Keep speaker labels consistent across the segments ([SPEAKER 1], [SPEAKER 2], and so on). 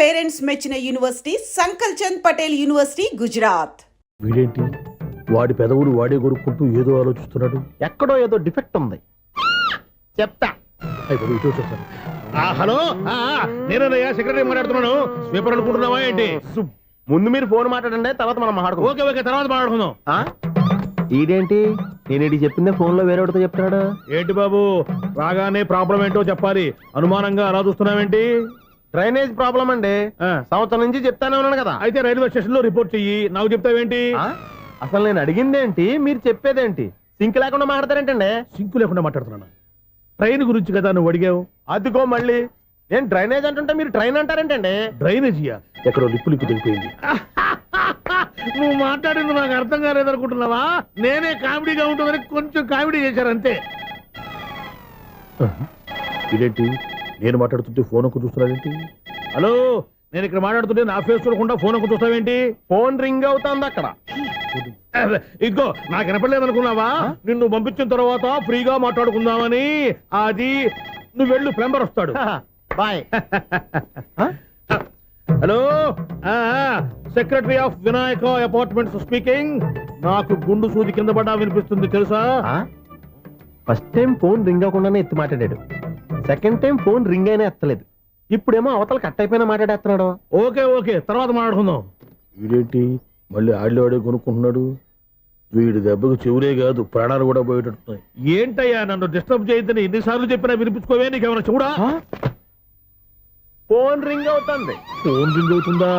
[SPEAKER 1] Parents మెచ్చిన university సంకల్ Chand Patel university Gujarat.
[SPEAKER 2] వీడేంటి వాడి పెదవులు వాడే కొరుక్కుంటూ ఏదో ఆలోచిస్తున్నాడు.
[SPEAKER 3] ఎక్కడో ఏదో డిఫెక్ట్ ఉంది చెప్తా.
[SPEAKER 2] హలో నేనయ్యా సెక్రటరీ మాట్లాడుతున్నాను. స్వీపర్ అనుకుంటున్నావా ఏంటి?
[SPEAKER 3] ముందు మీరు ఫోన్ మాట్లాడండి, తర్వాత మనం మాట్లాడుకో.
[SPEAKER 2] ఓకే ఓకే తర్వాత మాట్లాడుకుందాం.
[SPEAKER 3] ఈడేంటి నేను చెప్పిందే ఫోన్ లో వేరేవాడితో చెప్తున్నాడు.
[SPEAKER 2] ఏంటి బాబు రాగానే ప్రాబ్లం ఏంటో చెప్పాలి, అనుమానంగా అలా చూస్తున్నావేంటి?
[SPEAKER 3] డ్రైనేజ్ ప్రాబ్లం అండి. సంవత్సరం నుంచి చెప్తానే ఉన్నాను కదా.
[SPEAKER 2] అయితే రైల్వే స్టేషన్ లో రిపోర్ట్ చెయ్యి, నాకు చెప్తావేంటి?
[SPEAKER 3] అసలు నేను అడిగిందేంటి, మీరు చెప్పేదేంటి? సింక్ లేకుండా మాట్లాడతారేంటండి?
[SPEAKER 2] సింకు లేకుండా మాట్లాడుతున్నాను. ట్రైన్ గురించి కదా నువ్వు అడిగావు.
[SPEAKER 3] అదిగో మళ్ళీ నేను డ్రైనేజ్ అంటుంటే మీరు ట్రైన్ అంటారేంటండి?
[SPEAKER 2] డ్రైనేజీయా? ఎక్కడో లిప్పు లిప్పు దిగిపోయింది. నువ్వు మాట్లాడింది నాకు అర్థం కాలేదనుకుంటున్నావా? నేనే కామెడీగా ఉంటుందని కొంచెం కామెడీ చేశారు అంతే. ఇదేంటి నేను మాట్లాడుతుంటే ఫోన్ ఒక్క చూస్తున్నావేంటి? హలో నేను ఇక్కడ మాట్లాడుతుంటే నా ఫేస్ చూడకుండా ఫోన్ ఒక్క చూస్తావేంటి?
[SPEAKER 3] ఫోన్ రింగ్ అవుతుంది అక్కడ.
[SPEAKER 2] ఇదిగో నాకు వినపడలేదు అనుకున్నావా? నిన్ను పంపించిన తర్వాత ఫ్రీగా మాట్లాడుకుందామని. అది నువ్వు వెళ్ళు, ప్లంబర్ వస్తాడు.
[SPEAKER 3] Bye.
[SPEAKER 2] Hello secretary of Vinayaka apartments speaking. నాకు గుండు సూది కింద పడ్డా వినిపిస్తుంది తెలుసా?
[SPEAKER 3] ఫస్ట్ టైం ఫోన్ రింగ్ అవ్వకుండానే ఎత్తి మాట్లాడాడు. సెకండ్ టైం ఫోన్ రింగ్ అయినా ఎత్తలేదు. ఇప్పుడేమో అవతల కట్ అయిపోయినా మాట్లాడేస్తున్నాడు.
[SPEAKER 2] ఓకే ఓకే తర్వాత మాట్లాడుకుందాం. వీడేంటి మళ్ళీ ఆడివాడే కొనుక్కుంటున్నాడు. వీడి దెబ్బకు చెవులే కాదు ప్రాణాలు కూడా పోయేటట్టున్నాయి. ఏంటయ్యా నన్ను డిస్టర్బ్ చేయొద్దని ఎన్నిసార్లు చెప్పినా వినిపించుకోవే? నీకేమైనా చూడా?
[SPEAKER 3] ఫోన్ రింగ్ అవుతుంది.
[SPEAKER 2] ఫోన్ రింగ్ అవుతుందా?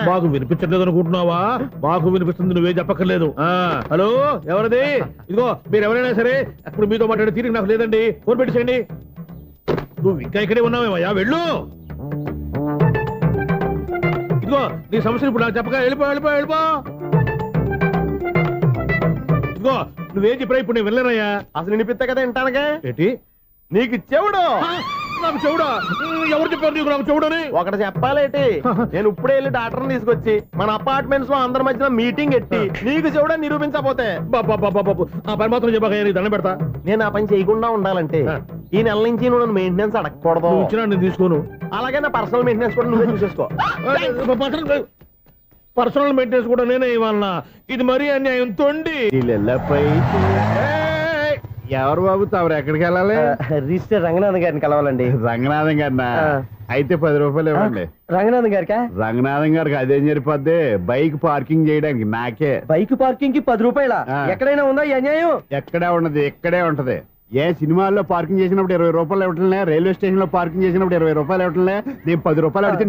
[SPEAKER 2] మాకు వినిపించట్లేదు అనుకుంటున్నావా? మాకు వినిపిస్తుంది, నువ్వే చెప్పక్కర్లేదు. హలో ఎవరిది? ఇదిగో మీరు ఎవరైనా సరే ఇప్పుడు మీతో మాట్లాడే తీరిక నాకు లేదండి, ఫోన్ పెట్టేసేయండి. నువ్వు ఇంకా ఇక్కడే ఉన్నావేమయ్యా, వెళ్ళు. ఇదిగో నీ సమస్యలు ఇప్పుడు నాకు చెప్పక వెళ్ళిపో వెళ్ళిపో వెళ్ళిపో. ఇదిగో నువ్వేం చెప్పరా ఇప్పుడు నేను వెళ్ళానయ్యా.
[SPEAKER 3] అసలు వినిపిస్తా కదా వింటానుగా.
[SPEAKER 2] ఏంటి
[SPEAKER 3] నీకు చెవుడు?
[SPEAKER 2] నాకు చెవుడా? ఎవరు చెప్పారు నీకు నాకు చెవుడని?
[SPEAKER 3] ఒకటి చెప్పాలేటి, నేను ఇప్పుడే వెళ్ళి డాక్టర్ని తీసుకొచ్చి మన అపార్ట్మెంట్స్ లో అందరి మధ్యన మీటింగ్ ఎట్టి నీకు చెవుడని నిరూపించకపోతే
[SPEAKER 2] బాబు ఆ పని మాత్రం చెప్పాక నీకు దండం పెడతా.
[SPEAKER 3] నేను ఆ పని చేయకుండా ఉండాలంటే ఈ నెల నుంచి నువ్వు నన్ను మెయింటెనెన్స్ అడగకూడదు.
[SPEAKER 2] ఇచ్చినా నేను తీసుకోను.
[SPEAKER 3] అలాగే నా పర్సనల్ మెయింటెనెన్స్ కూడా నువ్వే చూసేసుకో.
[SPEAKER 2] పర్సనల్ మెయింటెనెన్స్ కూడా నేనే ఇవ్వాలన్నా? ఇది మరీ అన్యాయం తోండి.
[SPEAKER 4] ఎవరు బాబు తమరు ఎక్కడికి వెళ్ళాలి?
[SPEAKER 3] రిజిస్టర్ రంగనాథన్ గారిని కలవాలండి.
[SPEAKER 4] రంగనాథం గారినా? అయితే 10 రూపాయలు ఇవ్వండి.
[SPEAKER 3] రంగనాథన్ గారికా?
[SPEAKER 4] రంగనాథం గారికి అదేం సరిపోద్ది, బైక్ పార్కింగ్ చేయడానికి నాకే.
[SPEAKER 3] బైక్ పార్కింగ్ కి 10 రూపాయల? ఎక్కడైనా ఉందా ఈ అన్యాయం?
[SPEAKER 4] ఎక్కడే ఉండదు, ఇక్కడే ఉంటది. ఏ సినిమాల్లో పార్కింగ్ చేసినప్పుడు 20 రూపాయలు ఇవ్వట్లే, రైల్వే స్టేషన్ లో పార్కింగ్ చేసినప్పుడు 20 రూపాయలు ఇవ్వట్లే. నేను 10 రూపాయలు అడిగితే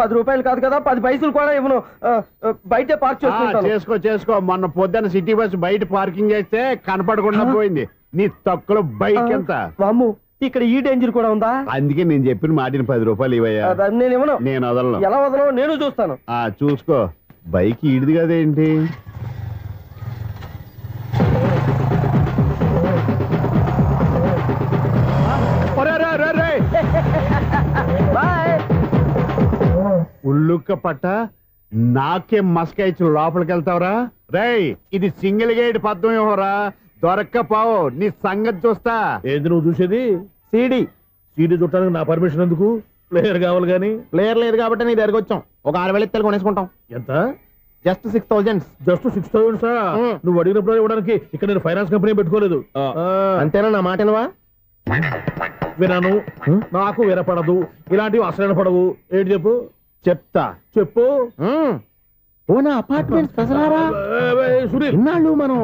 [SPEAKER 3] 10 రూపాయలు కాదు కదా, 10 పైసలు కూడా ఇవ్వను. బయటే పార్క్
[SPEAKER 4] చేసుకో. మొన్న పొద్దున్న సిటీ బస్ బయట పార్కింగ్ చేస్తే కనపడకుండా పోయింది. నీ తక్కువ బైక్ ఎంత?
[SPEAKER 3] వామ్ము, ఇక్కడ ఈ డేంజర్ కూడా ఉందా?
[SPEAKER 4] అందుకే నేను చెప్పిన మాటిని 10 రూపాయలు ఇవ్వయా.
[SPEAKER 3] నేను ఇవ్వను.
[SPEAKER 4] నేను వదలను.
[SPEAKER 3] ఎలా వదలను? నేను చూస్తాను.
[SPEAKER 4] చూసుకో. బైక్ ఈడిది కదేంటి? ఉల్లుక్క పట్ట నాకే మస్క ఇచ్చి లోపలికి వెళ్తావురా? రేయ్ ఇది సింగిల్ గేట్ పద్మం ఇవ్వరా, దొరక్కపోవు నీ సంగతి చూస్తా.
[SPEAKER 2] ఏంది నువ్వు చూసేది?
[SPEAKER 3] సీడీ
[SPEAKER 2] చుట్టానికి నా పర్మిషన్ ఎందుకు? ప్లేయర్ కావాలి గానీ.
[SPEAKER 3] ప్లేయర్ లేదు కాబట్టి నీ దగ్గరకు వచ్చాం. ఒక 6,000 ఇత్తలు కొనేసుకుంటాం.
[SPEAKER 2] ఎంత?
[SPEAKER 3] జస్ట్ 6,000.
[SPEAKER 2] Just 6,000 sir? నువ్వు అడిగినప్పుడు ఇవ్వడానికి ఇక్కడ నేను ఫైనాన్స్ కంపెనీ పెట్టుకోలేదు.
[SPEAKER 3] అంతేనా? నా మాటనువా?
[SPEAKER 2] వినను, నాకు వినపడదు, ఇలాంటివి అసలు వినపడవు. ఏంటి చెప్పు?
[SPEAKER 3] చెప్తా.
[SPEAKER 2] చెప్పు.
[SPEAKER 3] అపార్ట్మెంట్స్
[SPEAKER 2] సునీల్,
[SPEAKER 3] ఇన్నాళ్ళు మనం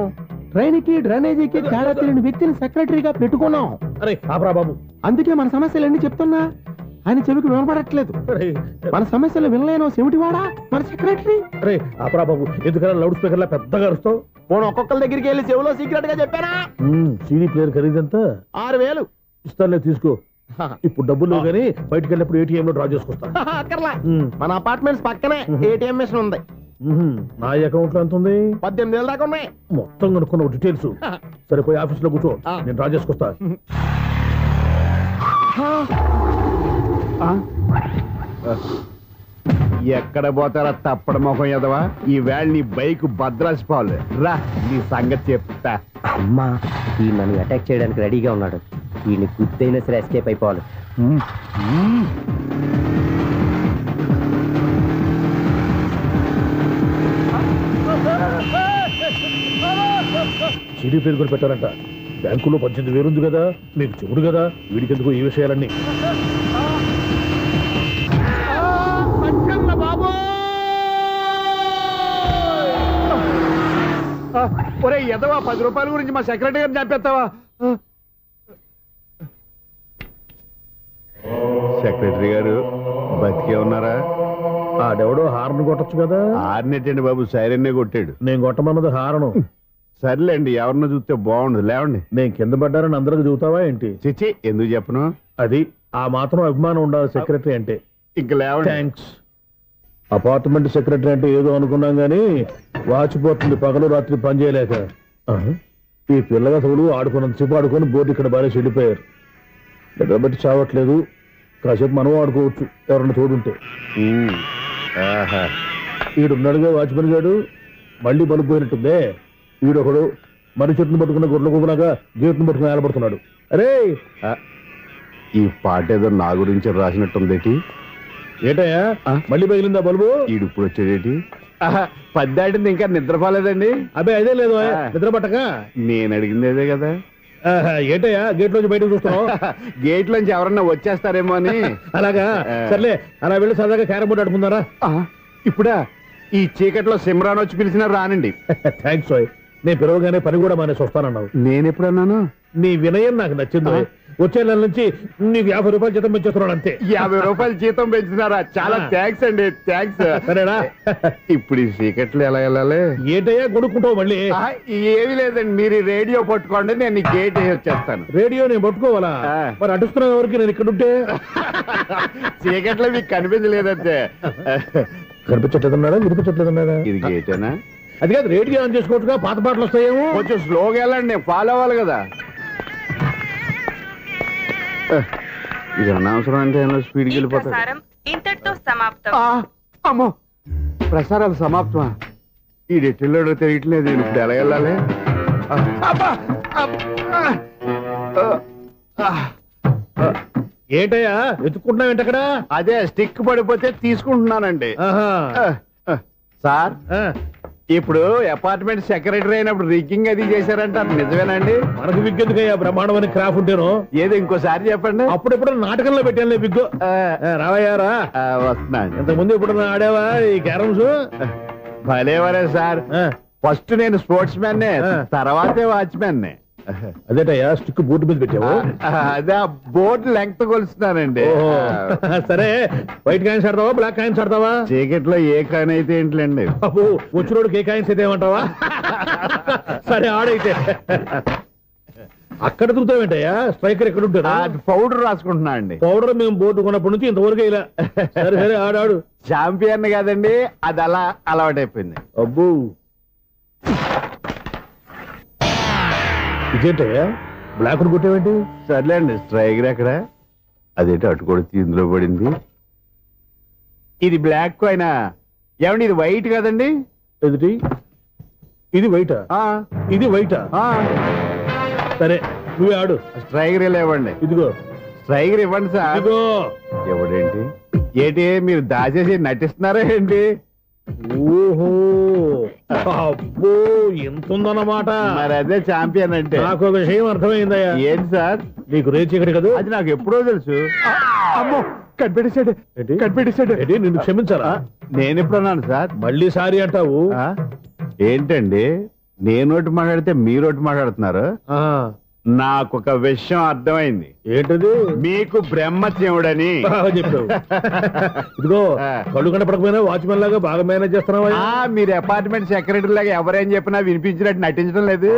[SPEAKER 3] ట్రైన్ కి డ్రైనేజీకి తేడా తెలియని వ్యక్తిని సెక్రటరీగా పెట్టుకున్నాం.
[SPEAKER 2] అరే ఆపరా బాబు.
[SPEAKER 3] అందుకే మన సమస్యలన్నీ చెప్తున్నా ఆయన చెవికి వినపడట్లేదు. మన సమస్యలు వినలేను చెవిటివాడా మన సెక్రటరీ.
[SPEAKER 2] అరే ఆపరా బాబు, ఎందుకన్నా లౌడ్ స్పీకర్ లా పెద్దగా అరుస్తావు?
[SPEAKER 3] ఒక్కొక్కరి దగ్గరికి వెళ్ళి చెవిలో సీక్రెట్ గా చెప్పానా?
[SPEAKER 2] CD player ఖరీదంతా
[SPEAKER 3] 6,000.
[SPEAKER 2] ఇస్తానులే, తీసుకో. ఇప్పుడు డబ్బులు కానీ బయటకు వెళ్ళినప్పుడు ఏటీఎం లో డ్రా చేసుకొస్తా.
[SPEAKER 3] మన అపార్ట్మెంట్స్ పక్కనే ఏటీఎం మిషన్ ఉంది.
[SPEAKER 2] నా అకౌంట్ లో ఎంత ఉంది?
[SPEAKER 3] 18,000 దాకా ఉన్నాయి.
[SPEAKER 2] మొత్తం కనుక్కున్న డీటెయిల్స్. సరిపోయి ఆఫీస్ లో కూర్చో, నేను డ్రా చేసుకొస్తా.
[SPEAKER 4] ఎక్కడ పోతారా తప్పడ మొహం ఎదవా? ఈ వేళ నీ బైక్ భద్రాసిపోవాలి రా, నీ సంగతి చెప్తా.
[SPEAKER 3] అమ్మా ఈ నన్ను అటాక్ చేయడానికి రెడీగా ఉన్నాడు. ఈయన గుద్దైనా సరే ఎస్కేప్ అయిపోవాలి.
[SPEAKER 2] సిడీ పేరు కూడా పెట్టారంట. బ్యాంకులో 18,000 ఉంది కదా, మీకు చెవుడు కదా, వీడికెందుకు ఈ విషయాలన్నీ.
[SPEAKER 4] ఒరే ఎదవా, 10 రూపాయల గురించి మా సెక్రటరీ గారిని చంపేస్తావా? సెక్రటరీ గారు బతికే ఉన్నారా?
[SPEAKER 2] ఆడెవడో హార్న్ కొట్టచ్చు కదా.
[SPEAKER 4] ఆరినట్టండి బాబు, సైరన్నే కొట్టాడు.
[SPEAKER 2] నేను కొట్టమన్నది హారను.
[SPEAKER 4] సర్లేండి, ఎవరినో చూస్తే బాగుండదు, లేవండి.
[SPEAKER 2] నేను కింద పడ్డారని అందరికి చూతావా ఏంటి?
[SPEAKER 4] చిచ్చి, ఎందుకు చెప్పను?
[SPEAKER 2] అది ఆ మాత్రం అభిమానం ఉండాలి సెక్రటరీ అంటే.
[SPEAKER 4] ఇంక లేవండి.
[SPEAKER 2] థ్యాంక్స్. అపార్ట్మెంట్ సెక్రటరీ అంటే ఏదో అనుకున్నాం గానీ వాచిపోతుంది పగలు రాత్రి పని చేయలేక. ఈ పిల్లగా తోడు ఆడుకున్నంతసేపు ఆడుకొని బోర్డు ఇక్కడ బారేసి వెళ్ళిపోయారు. నిద్రబట్టి చావట్లేదు, కాసేపు మనం ఆడుకోవచ్చు ఎవరన్నా తోడుంటే. ఈడున్నాడుగా వాచ్మెన్ గాడు, మళ్ళీ బలుపు పోయినట్టుందే. ఈడొకడు మరి చెట్టును పట్టుకున్న గొడ్ల కుక్కలాగా గేట్ను పట్టుకుని ఏలబడుతున్నాడు. అరే
[SPEAKER 4] ఈ పాట ఏదో నా గురించి రాసినట్టుందేటి.
[SPEAKER 2] ఏటయ్యా మళ్ళీ పగిలిందా బల్బు?
[SPEAKER 4] ఈడు ఇప్పుడు వచ్చేదేటి? 10 దాటింది, ఇంకా నిద్రపోలేదండి.
[SPEAKER 2] అదే అదే లేదు నిద్ర పట్టక.
[SPEAKER 4] నేను అడిగింది అదే కదా.
[SPEAKER 2] ఏటయ్యా గేట్ లోంచి బయటకు చూస్తున్నావు?
[SPEAKER 4] గేట్ లోంచి ఎవరన్నా వచ్చేస్తారేమో అని.
[SPEAKER 2] అలాగా, సర్లే అలా వెళ్ళి సరదాగా క్యారం బోర్డు ఆడుకుందారా?
[SPEAKER 4] ఇప్పుడా? ఈ చీకట్లో సిమ్రాన్ వచ్చి పిలిచినా రానండి.
[SPEAKER 2] థ్యాంక్స్ ఓయ్. నేను పిలవగానే పని కూడా మానేసి వస్తానన్నావు.
[SPEAKER 4] నేను ఎప్పుడన్నాను?
[SPEAKER 2] నీ వినయం నాకు నచ్చింది. వచ్చే నెల నుంచి నీకు 50 రూపాయలు జీతం పెంచేస్తున్నాడు అంతే.
[SPEAKER 4] 50 రూపాయలు జీతం పెంచుతున్నారా? చాలా థ్యాంక్స్ అండి, థ్యాంక్స్.
[SPEAKER 2] సరేనా?
[SPEAKER 4] ఇప్పుడు ఈ చీకట్లో ఎలా వెళ్ళాలి?
[SPEAKER 2] ఏంటయ్యా కొడుకుంటావు మళ్ళీ?
[SPEAKER 4] ఏమీ లేదండి, మీరు రేడియో పట్టుకోండి, నేను ఈ గేట్ వేసి వచ్చేస్తాను.
[SPEAKER 2] రేడియో నేను పట్టుకోవాలా? మరి అడుస్తున్నావు ఎవరికి? నేను ఇక్కడ ఉంటే
[SPEAKER 4] చీకట్లో మీకు కనిపించలేదంతే.
[SPEAKER 2] కనిపించట్లేదన్నాడా వినిపించట్లేదన్నాడా?
[SPEAKER 4] ఇది గేటేనా?
[SPEAKER 2] అది కాదు, రేడియో ఆన్ చేసుకోవచ్చుగా, పాత పాటలు వస్తాయేమో.
[SPEAKER 4] కొంచెం స్లోగా వెళ్ళండి, నేను ఫాలో అవ్వాలి కదా. ఇది అనవసరం అంటే స్పీడ్కి వెళ్ళిపోతాడు.
[SPEAKER 5] ఇంతటితో సమాప్తం.
[SPEAKER 4] అమ్మో, ప్రసారాలు సమాప్తమా? ఈ డెట్టిల్లో తెలియట్లేదు, ఇప్పుడు ఎలా వెళ్ళాలి?
[SPEAKER 2] ఏంటయ్యా వెతుక్కుంటున్నావు ఏంటక్కడ?
[SPEAKER 4] అదే స్టిక్ పడిపోతే తీసుకుంటున్నానండి. సార్, ఇప్పుడు అపార్ట్మెంట్ సెక్రటరీ అయినప్పుడు రిగ్గింగ్ అది చేశారంట, అది నిజమేనండి?
[SPEAKER 2] మనకు విగ్గెందుకయ్యా, బ్రహ్మాండం అని క్రాఫ్ ఉంటేను.
[SPEAKER 4] ఏదో ఇంకోసారి చెప్పండి.
[SPEAKER 2] అప్పుడెప్పుడు నాటకంలో పెట్టాను బిగ్గు. రావయ్యారా?
[SPEAKER 4] వస్తున్నా.
[SPEAKER 2] ఇంతకుముందు ఎప్పుడు ఆడావా ఈ క్యారమ్స్?
[SPEAKER 4] భలేవరే సార్. ఫస్ట్ నేను స్పోర్ట్స్ మ్యాన్, తర్వాతే వాచ్మెన్.
[SPEAKER 2] అదేటయ్యా స్టిక్ బోర్డు మీద పెట్టావు?
[SPEAKER 4] అదే బోర్డు లెంగ్త్ కొలుస్తున్నానండి.
[SPEAKER 2] సరే, వైట్ కాయిన్స్ ఆడతావా బ్లాక్ కాయిన్స్ ఆడతావా?
[SPEAKER 4] చీకట్ లో ఏ కాయిన్ అయితే ఏంటిలేండి.
[SPEAKER 2] వచ్చినోడికి ఏ కాయిన్స్ అయితే ఏమంటావా? సరే ఆడైతే. అక్కడ దూతావేంటయ్యా? స్ట్రైకర్ ఎక్కడ ఉంటారా?
[SPEAKER 4] పౌడర్ రాసుకుంటున్నా అండి.
[SPEAKER 2] పౌడర్ మేము బోర్డు కొన్నప్పటి నుంచి ఇంతవరకు ఇలా. సరే సరే ఆడాడు.
[SPEAKER 4] చాంపియన్ కదండి, అది అలా అలవాటైపోయింది.
[SPEAKER 2] అబ్బో, ఇదేంటయ్యా బ్లాక్ కొట్టేవేంటి?
[SPEAKER 4] సర్లేండి, స్ట్రైకర్ ఎక్కడ? అదేంటి అటు కొడితే ఇందులో పడింది. ఇది బ్లాక్ అయినా ఏమండి, ఇది వైట్ కదండి?
[SPEAKER 2] ఎదుటి ఇది వైటా? ఇది వైటా? సరే నువ్వే ఆడు.
[SPEAKER 4] స్ట్రైకర్ ఇలా ఇవ్వండి.
[SPEAKER 2] ఇదిగో
[SPEAKER 4] స్ట్రైకర్ ఇవ్వండి సార్.
[SPEAKER 2] ఇదిగో.
[SPEAKER 4] ఎవడేంటి ఏంటి మీరు దాచేసి నటిస్తున్నారా ఏంటి?
[SPEAKER 2] ఓహో, అబ్బో ఎంత ఉందన్నమాట.
[SPEAKER 4] మరి అదే ఛాంపియన్ అంటే.
[SPEAKER 2] నాకు ఒక విషయం అర్థమైందయ్యా.
[SPEAKER 4] ఏంటి సార్?
[SPEAKER 2] నీకు రేచీకటి కదా?
[SPEAKER 4] అది నాకు ఎప్పుడో తెలుసు. అమ్మో, కనిపెట్టేశాడు.
[SPEAKER 2] నిన్ను క్షమించాలా?
[SPEAKER 4] నేను ఎప్పుడన్నాను సార్?
[SPEAKER 2] మళ్ళీ సారీ అంటావు?
[SPEAKER 4] ఏంటండి, నేను ఒకటి మాట్లాడితే మీరు ఒకటి మాట్లాడుతున్నారు. నాకు ఒక విషయం అర్థమైంది.
[SPEAKER 2] ఏంటది?
[SPEAKER 4] మీకు బ్రహ్మత్యముడని.
[SPEAKER 2] బాగా చెప్పావు. ఇదిగో, కళ్ళు కనపడకపోయినా వాచ్మెన్ లాగా బాగా మేనేజ్ చేస్తున్నావా?
[SPEAKER 4] మీరు అపార్ట్మెంట్ సెక్రటరీ లాగా ఎవరేం చెప్పినా వినిపించినట్టు నటించడం లేదు.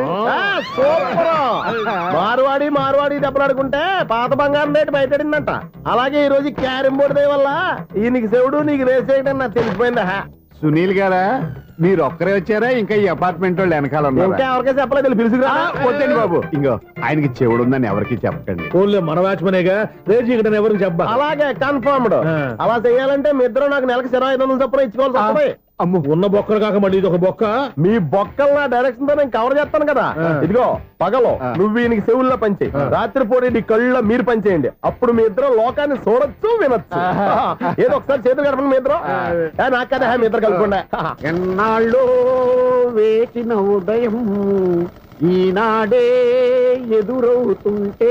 [SPEAKER 3] మార్వాడి దెబ్బలాడుకుంటే పాత బంగారం రేటు బయటడిందంట. అలాగే ఈ రోజు క్యారం బోర్డు వల్ల ఈయనకి శివుడు నీకు రేసేయడం నాకు తెలిసిపోయిందా?
[SPEAKER 4] సునీల్ గారా, మీరు ఒక్కరే వచ్చారా? ఇంకా ఈ అపార్ట్మెంట్ వాళ్ళు వెనకాల
[SPEAKER 3] ఇంకా ఎవరికీ చెప్పలేదు, పిలుచుకురా.
[SPEAKER 4] వద్దండి బాబు, ఇంకో ఆయనకి చెవుడు ఉందని ఎవరికి చెప్పకండి.
[SPEAKER 2] ఓన్లీ మన వాచ్మనేగా, రేచీకటని ఎవరికి చెప్పా.
[SPEAKER 3] అలాగే కన్ఫర్మ్డ్. అలా చెయ్యాలంటే మీ ఇద్దరు నాకు నెలకి 2500 చొప్పున ఇచ్చుకోవాల్సి వస్తుంది.
[SPEAKER 2] అమ్ము, ఉన్న బొక్కలు కాక మళ్ళీ ఇది ఒక బొక్క.
[SPEAKER 3] మీ బొక్కలు నా డైరెక్షన్ తో నేను కవర్ చేస్తాను కదా. ఇదిగో, పగలో నువ్వు ఈయనకి చెవుల్లో పనిచేయి, రాత్రిపూట నీ కళ్ళలో మీరు పనిచేయండి. అప్పుడు మీ ఇద్దరు లోకాన్ని చూడొచ్చు, వినొచ్చు. ఏదో ఒకసారి చేతులు గడపండి మీ ఇద్దరు. నాకు కదా మీ ఇద్దరు కలుపుకుండా.
[SPEAKER 4] ఎన్నాళ్ళు వేసిన ఉదయం ఈనాడే ఎదురవుతుంటే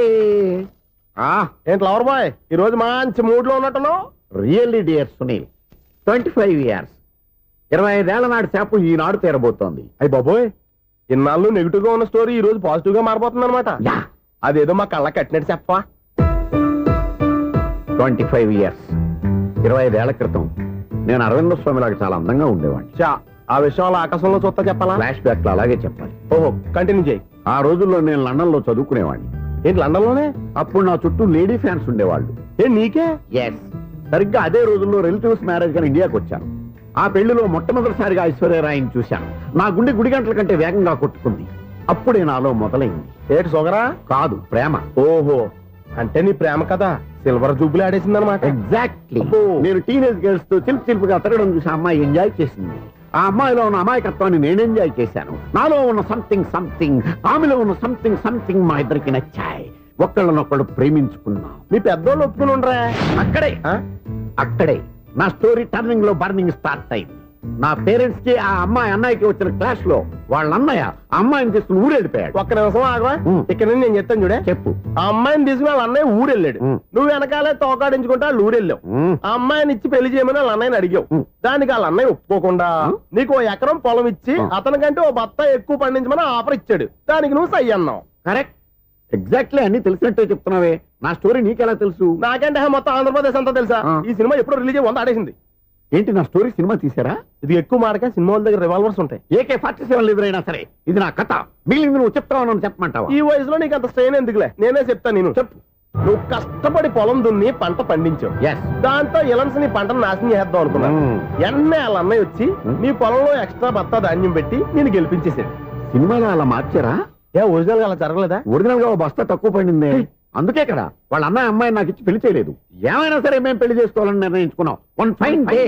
[SPEAKER 3] ఏంటి లవర్ బాయ్ ఈ రోజు మంచి మూడ్ లో ఉన్నట్టున్నావు?
[SPEAKER 4] రియల్లీ డియర్ సునీల్ 25 years 25 ఏళ్ల నాటి శాపం ఈనాడు తీరబోతోంది.
[SPEAKER 3] అయ్యి బాబోయ్, ఇన్నాళ్ళు నెగిటివ్ గా ఉన్న స్టోరీ ఈ రోజు పాజిటివ్ గా మారిపోతుంది అనమాట.
[SPEAKER 4] యా
[SPEAKER 3] అదేదో మా కళ్ళ కట్టినట్టు చెప్పా.
[SPEAKER 4] 25 years 25 ఏళ్ల క్రితం నేను అరవింద స్వామి లాగా చాలా అందంగా ఉండేవాడిని.
[SPEAKER 3] చా, ఆ విషయాలు ఆకాశంలో చూస్తా చెప్పాలా?
[SPEAKER 4] ఫ్లాష్ బ్యాక్ లో అలాగే చెప్పాలి.
[SPEAKER 3] ఓహో, కంటిన్యూ చేయి.
[SPEAKER 4] ఆ రోజుల్లో నేను లండన్ లో చదువుకునేవాడిని.
[SPEAKER 3] ఏంటి లండన్ లోనే?
[SPEAKER 4] అప్పుడు నా చుట్టూ లేడీ ఫ్యాన్స్ ఉండేవాళ్ళు.
[SPEAKER 3] ఏంటి నీకే?
[SPEAKER 4] ఎస్, సరిగ్గా అదే రోజుల్లో రిలేటివ్స్ మ్యారేజ్ గా ఇండియాకి వచ్చాను. ఆ పెళ్లిలో మొట్టమొదటిసారిగా ఐశ్వర్యరాయిని చూశాను. నా గుండె గుడి గంటల కంటే వేగంగా కొట్టుకుంది. అప్పుడే నాలో మొదలైంది.
[SPEAKER 3] ఏంటి సొగరా?
[SPEAKER 4] కాదు, ప్రేమ.
[SPEAKER 3] ఓహో, అంటే నీ ప్రేమ కదా సిల్వర్ జూబులు ఆడేసింది అనమాట.
[SPEAKER 4] ఎగ్జాక్ట్లీ.
[SPEAKER 3] అబ్బో.
[SPEAKER 4] నేను టీనేజ్ గర్ల్స్ తో చిలుపుగా తిరగడం చూసి ఆ అమ్మాయి ఎంజాయ్ చేసింది. ఆ అమ్మాయిలో ఉన్న అమాయకత్వాన్ని నేను ఎంజాయ్ చేశాను. నాలో ఉన్న సంథింగ్ ఆమెలో ఉన్న సంథింగ్ మా ఇద్దరికి నచ్చాయి. ఒక్కళ్ళనొక్కడు ప్రేమించుకున్నాం.
[SPEAKER 3] మీ పెద్దోళ్ళు ఒప్పుకుని ఉండరా?
[SPEAKER 4] అక్కడే నా స్టోరీ టర్నింగ్ లో బర్నింగ్ స్టార్ట్ అయింది. నా పేరెంట్స్ కి ఆ అమ్మాయి అన్నయ్యకి వచ్చిన క్లాష్ లో వాళ్ళ అన్నయ్య ఆ అమ్మాయిని తీసుకుని ఊరెళ్ళిపోయాడు.
[SPEAKER 3] ఒక్క నిమిషం ఆగవా? ఇక్కడ నుంచి నేను చెప్తాను చూడే.
[SPEAKER 4] చెప్పు.
[SPEAKER 3] ఆ అమ్మాయిని తీసుకుని వాళ్ళ అన్నయ్య ఊరెళ్ళాడు. నువ్వు వెనకాలే తోకాడించుకుంటా వాళ్ళు ఊరెళ్ళావు. ఆ అమ్మాయిని ఇచ్చి పెళ్లి చేయమని వాళ్ళ అన్నయ్యని అడిగావు. దానికి వాళ్ళ అన్నయ్య ఒప్పుకోకుండా నీకు 1 ఎకరం పొలం ఇచ్చి అతనికంటే ఓ బత్త ఎక్కువ పండించమని ఆఫర్ ఇచ్చాడు. దానికి నువ్వు సై అన్నావు.
[SPEAKER 4] కరెక్ట్, ఎగ్జాక్ట్లీ అన్ని తెలిసినట్టే చెప్తున్నావే. నా స్టోరీ నీకెలా తెలుసు?
[SPEAKER 3] నాకంటే మొత్తం ఆంధ్రప్రదేశ్ అంతా తెలుసా? ఈ సినిమా ఎప్పుడు రిలీజ్ 100 ఆడేసింది.
[SPEAKER 4] ఏంటి, నా స్టోరీ సినిమా తీసారా?
[SPEAKER 3] ఇది ఎక్కువ మాటగా సినిమాల దగ్గర రివాల్వర్స్ ఉంటాయి.
[SPEAKER 4] AK-47 ఎదురైనా సరే ఇది నా కథ. మిగిలింది నువ్వు చెప్తావు చెప్పమంటావా?
[SPEAKER 3] ఈ వయసులో నీకు అంత స్ట్రెయిన్ ఎందుకులే, నేనే చెప్తాను. నేను
[SPEAKER 4] చెప్పు.
[SPEAKER 3] నువ్వు కష్టపడి పొలం దున్ని పంట పండించావు.
[SPEAKER 4] Yes.
[SPEAKER 3] దాంతో ఇలన్స్ నీ పంటను నాశనం చేద్దాం అనుకున్నాను. ఎన్నే వాళ్ళ అన్నయ్య వచ్చి నీ పొలంలో ఎక్స్ట్రా బత్తా ధాన్యం పెట్టి నేను గెలిపించేసాడు.
[SPEAKER 4] సినిమాలో అలా మార్చారా?
[SPEAKER 3] ఒరిజినల్ గా అలా జరగలేదా?
[SPEAKER 4] ఒరిజినల్ గా ఓ బస్తా తక్కువ పడింది. అందుకే కదా వాళ్ళ అన్నయ్య అమ్మాయి నాకు ఇచ్చి పెళ్లి చేయలేదు. ఏమైనా సరే మేము పెళ్లి చేసుకోవాలని నిర్ణయించుకున్నాం. వన్ ఫైన్ డే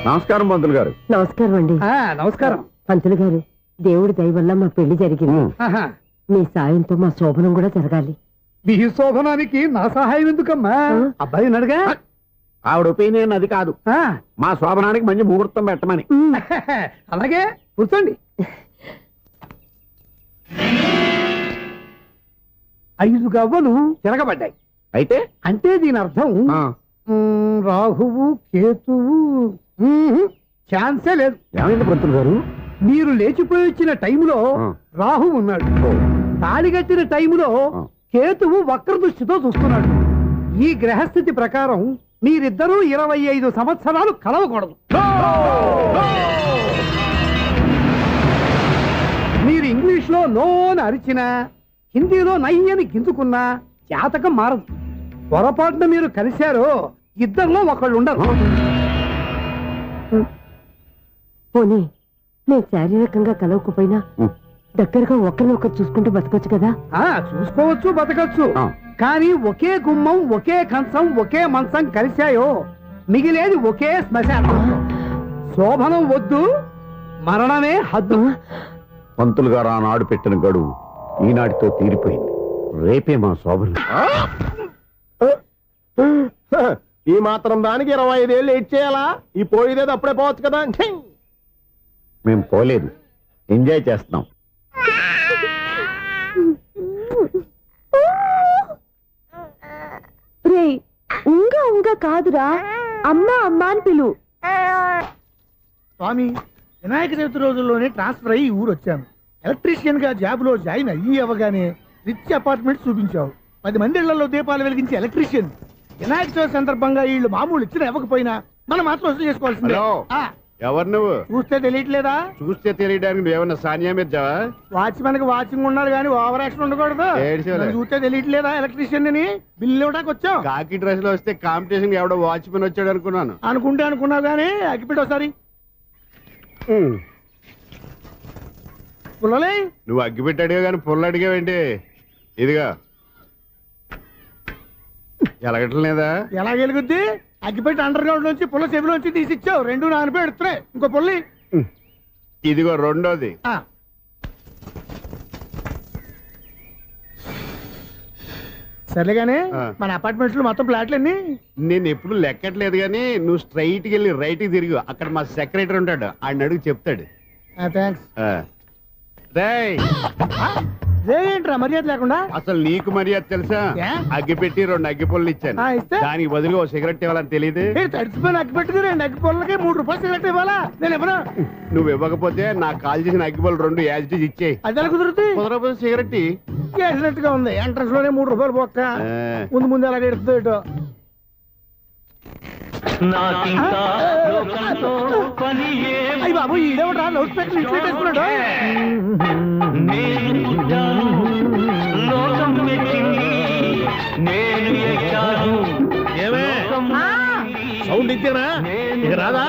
[SPEAKER 4] నమస్కారం పంతులు గారు.
[SPEAKER 5] నమస్కారం అండి.
[SPEAKER 6] నమస్కారం
[SPEAKER 5] పంతులు గారు, దేవుడి దయ వల్ల మా పెళ్లి జరిగింది. మీ సాయంతో మా శోభనం కూడా జరగాలి.
[SPEAKER 6] మీ శోభనానికి నా సహాయం ఎందుకమ్మా? అబ్బాయి నడుగా.
[SPEAKER 4] ఆవిడ ఒపీనియన్ అది కాదు. మా శోభనానికి మంచి ముహూర్తం పెట్టమని.
[SPEAKER 6] అలాగే కూర్చోండి. 5 గవ్వలు తిరగబడ్డాయి.
[SPEAKER 4] అయితే
[SPEAKER 6] అంటే దీని అర్థం రాహువు కేతువు ఛాన్సే లేదు.
[SPEAKER 4] ఏమైంది పంతులు గారు?
[SPEAKER 6] మీరు లేచిపోయి వచ్చిన టైంలో రాహు ఉన్నాడు. తాళిగట్టిన టైంలో కేతువు వక్ర దృష్టితో చూస్తున్నాడు. ఈ గ్రహస్థితి ప్రకారం మీరిద్దరూ 25 సంవత్సరాలు కలవకూడదు. మీరు ఇంగ్లీష్ లో నో అని అరిచినా, హిందీలో నై అని గింజుకున్నా జాతకం మారదు. పొరపాటున మీరు కలిశారో ఇద్దరిలో ఒకళ్ళు ఉండరు.
[SPEAKER 5] పోనీ నేను శారీరకంగా కలవకపోయినా దగ్గరగా ఒకరినొకరు చూసుకుంటూ బతకొచ్చు కదా?
[SPEAKER 6] చూసుకోవచ్చు, బతకచ్చు. కానీ ఒకే గుమ్మం, ఒకే కంచం, ఒకే మంచం కలిశాయో మిగిలేది ఒకే శ్మశానం. శోభనం వద్దు, మరణమే హద్దు.
[SPEAKER 4] పంతులు గారు ఆనాడు పెట్టిన గడువు ఈనాటితో తీరిపోయింది. రేపే మా శోభనం.
[SPEAKER 3] ఈ మాత్రం దానికి 25 ఏళ్ళు వెయిట్ చేయాలా? ఈ పోయేదేది అప్పుడే పోవచ్చు కదా.
[SPEAKER 4] మేము పోలేదు, ఎంజాయ్ చేస్తున్నాం.
[SPEAKER 5] రే, ఉంగా కాదురా, అమ్మా అమ్మా అని పిలు.
[SPEAKER 6] స్వామి, వినాయక చవితి రోజుల్లోనే ట్రాన్స్ఫర్ అయ్యి ఊరు వచ్చాను. ఎలక్ట్రీషియన్ గా జాబ్ లో జాయిన్ అయ్యి అవగానే రిచ్ అపార్ట్మెంట్ చూపించావు. 10 మంది ఇళ్లలో దీపాలు వెలిగించే ఎలక్ట్రీషియన్. వినాయక చవితి సందర్భంగా వీళ్ళు మామూలు ఇచ్చిన ఇవ్వకపోయినా మనం మాత్రం వసూలు చేసుకోవాల్సిందే.
[SPEAKER 3] ఎవరు నువ్వు?
[SPEAKER 6] చూస్తే తెలియట్లేదా?
[SPEAKER 3] చూస్తే తెలియడానికి నువ్వేమన్నా సానియా మీర్జావా?
[SPEAKER 6] వాచ్మెన్ కి వాచింగ్ ఉండాలి కానీ ఓవర్ యాక్షన్ ఉండకూడదు.
[SPEAKER 3] ఏడ్చేలే.
[SPEAKER 6] నన్ను చూస్తే తెలియట్లేదా ఎలక్ట్రీషియన్ ని? బిల్లు ఇవ్వడానికి వచ్చావు
[SPEAKER 3] కాకి డ్రెస్ లో వస్తే కాంపిటీషన్ ఎవడో వాచ్మెన్ వచ్చాడు అనుకున్నాను.
[SPEAKER 6] అనుకున్నావు కానీ అగ్గిపెట్టి ఒకసారి పుల్లలే.
[SPEAKER 3] నువ్వు అగ్గి పెట్టాడుగా కానీ పుల్ల అడిగావేంటి? ఇదిగా ఎలగటం లేదా?
[SPEAKER 6] ఎలా గెలుగుద్ది? అగ్గిపెట్టి అండర్ గ్రౌండ్ నుంచి పుల్ల చెవిలోంచి తీసిచ్చావు. రెండు నాన్నపై ఎడుతున్నాయి. ఇంకో పుల్లి
[SPEAKER 3] ఇదిగో రెండోది.
[SPEAKER 6] సర్లేగానే మన అపార్ట్మెంట్స్ లో మొత్తం ప్లాట్లు అన్ని
[SPEAKER 3] నేను ఎప్పుడు లెక్కట్లేదు కానీ నువ్వు స్ట్రైట్ కి వెళ్ళి రైట్ కి తిరిగి అక్కడ మా సెక్రటరీ ఉంటాడు, ఆయన అడుగు చెప్తాడు.
[SPEAKER 6] థ్యాంక్స్.
[SPEAKER 3] రేయ్,
[SPEAKER 6] ఏంట్రా మర్యాద లేకుండా?
[SPEAKER 3] అసలు నీకు మర్యాద తెలుసా?
[SPEAKER 6] ఏ?
[SPEAKER 3] అగ్గి పెట్టి 2 అగ్గి పుల్లలు ఇచ్చాను.
[SPEAKER 6] ఇస్తే?
[SPEAKER 3] దానికి బదులుగా ఓ సిగరెట్ ఇవ్వాలని తెలియదు.
[SPEAKER 6] తడిచిపోయిన అగ్గి పెట్టుకుని 2 అగ్గి పొలకి 3 రూపాయలు సిగరెట్ ఇవ్వాలా? నేను ఇవ్వను.
[SPEAKER 3] నువ్వు ఇవ్వకపోతే నాకు కాల్ చేసిన అగ్గి పుల్లలు 2 యాజిటీస్ ఇచ్చేయి.
[SPEAKER 6] అది ఎలా కుదురుతుంది?
[SPEAKER 3] కుదరకపోతే సిగరెట్ ఇయ్యి.
[SPEAKER 6] చేసినట్టుగా ఉంది. ఎంట్రన్స్ లోనే 3 రూపాయలు పోక్క. ముందు అలాగే ఎడుతుంది ఇటు. అయ్యి బాబు ఈడేవడా లౌడ్ స్పీకర్ ఇన్స్టేట్ చేసుకున్నాడు.
[SPEAKER 2] ఏమే సౌండ్ ఇచ్చానా? ఇక రాదా?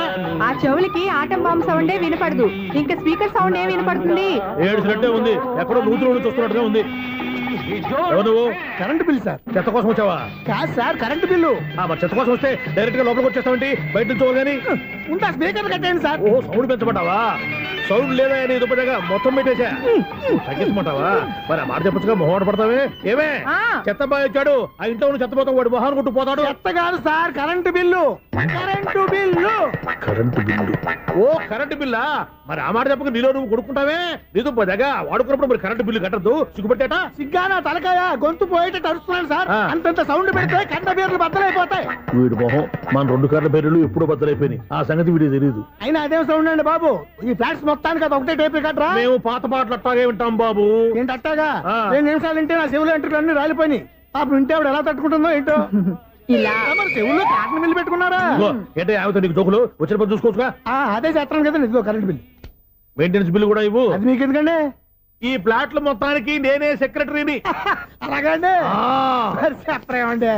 [SPEAKER 7] ఆ చెవులకి ఆటం బాంబు సౌండే వినపడదు. ఇంకా స్పీకర్ సౌండ్ ఏ వినపడుతుంది?
[SPEAKER 2] ఏడుసినట్టే ఉంది. ఎక్కడో నూతులు చూస్తున్నట్టుగా ఉంది. ఎవరు నువ్వు?
[SPEAKER 6] Current bill sir.
[SPEAKER 2] చెత్త కోసం వచ్చావా?
[SPEAKER 6] కాదు సార్, కరెంట్ బిల్లు.
[SPEAKER 2] మరి చెత్త కోసం వస్తే డైరెక్ట్ గా లోపలికి వచ్చేస్తావేంటి? బయట నుంచి కానీ
[SPEAKER 6] ఉందా స్పీకర్ కట్టండి సార్.
[SPEAKER 2] ఓ సౌండ్ పెంచమంటావా? సౌండ్ లేదా నీ దుప్పటగా మొత్తం పెట్టేశా. తగ్గించమంటావా? మరి ఆ మాట చెప్పచ్చుగా మొహమాట పడతావే. ఏమే చెత్త బాగా వచ్చాడు, ఆ ఇంట్లో ఉన్న చెత్త పోతాం, వాడు మొహాన్ని కొట్టు పోతాడు.
[SPEAKER 6] చెత్త కాదు sir, current bill. Current bill.
[SPEAKER 2] Current bill. ఓ కరెంటు బిల్లా? మరి ఆ మాట చెప్పక నీలో నువ్వు కొడుకుంటావే. నీ దుప్పటగా వాడుకున్నప్పుడు మరి కరెంటు బిల్లు కట్టద్దు. సిగ్గుపెట్టాట?
[SPEAKER 6] సిగ్గానా తలకాయ? గొంతు పోయేటట్టు అరుస్తున్నాను సార్. అంతంత సౌండ్ పెడితే కంట బీర్లు బద్దలైపోతాయి.
[SPEAKER 2] వీడు మొహం మన 2 కార్ల బెర్రెలు ఎప్పుడో బద్దలైపోయినాయి. ఆ సంగతి వీడికి తెలియదు.
[SPEAKER 6] అయినా అదేం సౌండ్ అండి బాబు? ఈ ఫ్లాట్స్ మొత్తానికి అది ఒకటే టైప్ కట్టరా?
[SPEAKER 2] మేము పాత పాటలు అట్టాగే వింటాం బాబు.
[SPEAKER 6] ఏంటి అట్టాగా? 2 నిమిషాలు వింటే నా చెవులు ఎంట్రులు అన్ని రాలిపోయినాయి. పాపం వింటే ఆవిడ ఎలా తట్టుకుంటుందో ఏంటో. ఇలా మరి చెవుల్లో కాటన్ బిల్లు పెట్టుకున్నారా?
[SPEAKER 2] ఏంటో ఆమెతో నీకు జోకులు వచ్చిన పని చూసుకోవచ్చుగా.
[SPEAKER 6] అదే చేస్తాను కదా. ఇదిగో కరెంట్ బిల్.
[SPEAKER 2] మెయింటెనెన్స్ బిల్లు కూడా ఇవ్వు.
[SPEAKER 6] అది మీకు ఎందుకండి?
[SPEAKER 2] ఈ ప్లాట్ల మొత్తానికి నేనే సెక్రటరీని.
[SPEAKER 6] అలాగండి. మరి చెప్పరేమండి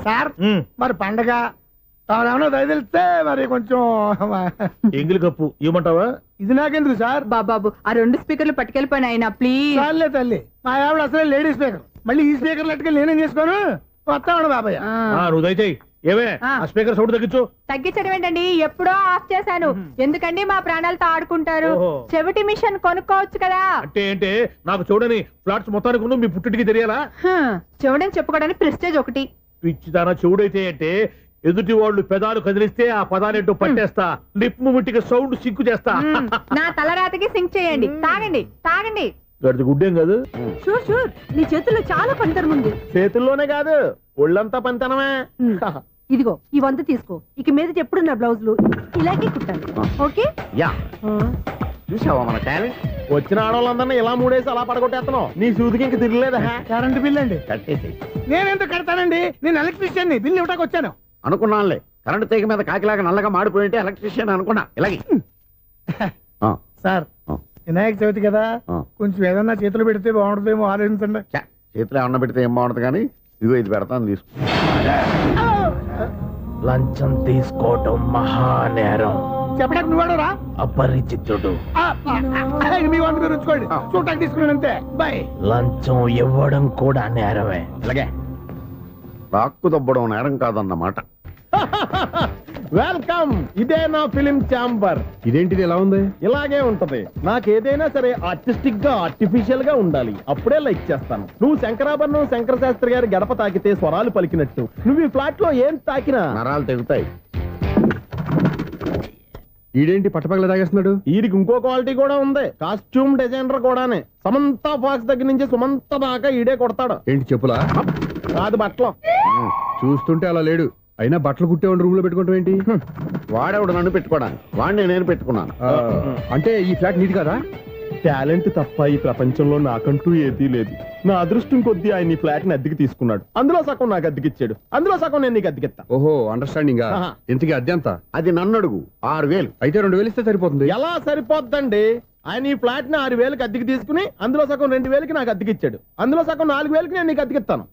[SPEAKER 6] సార్. మరి పండగ ఏమన్నా దయదలిస్తే మరి కొంచెం
[SPEAKER 2] ఎంగిలి కప్పు ఇవ్వమంటావా?
[SPEAKER 6] ఇది నాకెందుకు సార్?
[SPEAKER 7] బాబాబు ఆ 2 స్పీకర్లు పట్టుకెళ్ళిపోయిన ఆయన ప్లీజ్.
[SPEAKER 6] చాలే తల్లి, మా ఆవిడ అసలే లేడీ స్పీకర్. మళ్ళీ ఈ స్పీకర్ లెట్కెళ్ళి నేనేం చేసుకోను. వస్తామండి బాబాయ్.
[SPEAKER 2] నువ్వు దయచేయి. ఏమే ఆ స్పీకర్ సౌండ్ తగ్గించు.
[SPEAKER 7] తగ్గించడం ఏంటండి? ఎప్పుడో ఆఫ్ చేశాను. ఎందుకండి మా ప్రాణాలతో ఆడుకుంటారు? చెవిటి మిషన్ కొనుక్కోవచ్చు కదా.
[SPEAKER 2] అంటే ఏంటే నాకు చూడని ఫ్లాట్స్ మొత్తానికి ఉన్న మీ పుట్టింటికి తెలియాలా?
[SPEAKER 7] చెవుడని చెప్పుకోవడానికి ప్రెస్టేజ్ ఒకటి.
[SPEAKER 2] పిచ్చిదానా చెవుడైతే అంటే ఎదుటి వాళ్ళు పెదాలు కదిలిస్తే ఆ పదాలేంటో పట్టేస్తా. లిప్ ముట్టికి సౌండ్ సింకు చేస్తా.
[SPEAKER 7] నా తలరాతకి సింక్ చేయండి. తాగండి తాగండి.
[SPEAKER 2] గడిది గుడ్డేం కాదు.
[SPEAKER 7] షూర్ షూర్, నీ చేతుల్లో చాలా పనితనం ఉంది.
[SPEAKER 3] చేతుల్లోనే కాదు ఒళ్ళంతా పంతనమే.
[SPEAKER 7] ఇదిగో ఈ 100 తీసుకో. ఇక మీద ఎప్పుడు నా బ్లౌజులు ఇలాగే కుట్టాను. ఓకే?
[SPEAKER 4] యా చూసావా మన టాలెంట్?
[SPEAKER 3] వచ్చిన ఆడవాళ్ళందరినీ ఇలా మూడేసి అలా పడగొట్టేస్తున్నావు. నీ సూదికి ఇంక తిరగలేదా?
[SPEAKER 6] కరెంట్ బిల్ అండి.
[SPEAKER 4] కట్టేసి
[SPEAKER 6] నేనెందుకు కడతానండి? నేను ఎలక్ట్రీషియన్ ని. బిల్ ఇవ్వడానికి వచ్చాను.
[SPEAKER 4] అనుకున్నానులే. కరెంట్ తీగ మీద కాకిలాగా నల్లగా మాడిపోయింటే ఎలక్ట్రీషియన్ అనుకున్నా. ఇలాగే
[SPEAKER 6] సార్ వినాయక చవితి కదా, కొంచెం ఏదన్నా చేతులు పెడితే బాగుంటుందేమో ఆలోచించండి.
[SPEAKER 4] చేతిలో అన్న పెడితే ఏం బాగుంటుంది కానీ ఇదిగో ఇది పెడతాను తీసుకో.
[SPEAKER 2] లంచం తీసుకోవటం మహానేరం.
[SPEAKER 6] చెప్పడానికి నువ్వాడరా?
[SPEAKER 2] అపరిచితుడు.
[SPEAKER 6] మీ 100 మీరు ఉంచుకోండి. చూడటానికి తీసుకున్నాను అంతే. బాయ్.
[SPEAKER 2] లంచం ఇవ్వడం కూడా నేరమే.
[SPEAKER 4] ఇలాగే రాక్కు దబ్బడం నేరం కాదన్నమాట.
[SPEAKER 3] వెల్కమ్. ఇదే నా ఫిలిం ఛాంబర్. ఇదేంటిది ఎలా ఉంది? ఇలాగే ఉంటది. నాకేదైనా సరే ఆర్టిస్టిక్ గా ఆర్టిఫిషియల్ గా ఉండాలి. అప్పుడే లైక్ చేస్తాను. నువ్వు శంకరాభరణం శంకర శాస్త్రి గారి గడప తాకితే స్వరాలు పలికినట్టు నువ్వు ఈ ఫ్లాట్ లో ఏం తాకినా
[SPEAKER 4] నరాలు తెగుతాయి.
[SPEAKER 3] ఈడేంటి పట్టపగల తాగేస్తున్నాడు? వీడికి ఇంకో క్వాలిటీ కూడా ఉంది. కాస్ట్యూమ్ డిజైనర్ కూడానే. సమంత ఫాక్స్ దగ్గర నుంచి సుమంత దాకా ఈడే కొడతాడు.
[SPEAKER 8] ఏంటి చెప్పులా?
[SPEAKER 3] కాదు బట్టలు.
[SPEAKER 8] చూస్తుంటే అలా లేడు. అయినా బట్టలు కుట్టేవాడిని రూమ్ లో పెట్టుకుంటాం ఏంటి?
[SPEAKER 4] వాడేవాడు నన్ను పెట్టుకోవడానికి. వాడిని నేను పెట్టుకున్నాను.
[SPEAKER 8] అంటే ఈ ఫ్లాట్ నీది కదా?
[SPEAKER 3] టాలెంట్ తప్ప ఈ ప్రపంచంలో నాకంటూ ఏదీ లేదు. నా అదృష్టం కొద్దీ ఆయన ఈ ఫ్లాట్ ని అద్దెకి తీసుకున్నాడు. అందులో సగం నాకు అద్దెకిచ్చాడు, అందులో సగం నేను నీకు అద్దెకిస్తా.
[SPEAKER 8] ఓహో అండర్స్టాండింగ్.
[SPEAKER 3] ఆహా.
[SPEAKER 8] ఇంతకీ అద్దె ఎంత?
[SPEAKER 4] అది నన్ను అడుగు. 6,000.
[SPEAKER 8] అయితే 2,000 ఇస్తే సరిపోతుంది.
[SPEAKER 3] ఎలా సరిపోద్దండి? ఆయన ఈ ఫ్లాట్ ని 6,000కి అద్దెకి తీసుకుని అందులో సగం 2,000కి నాకు అద్దెకిచ్చాడు, అందులో సగం 4,000కి నేను నీకు అద్దెకిస్తాను.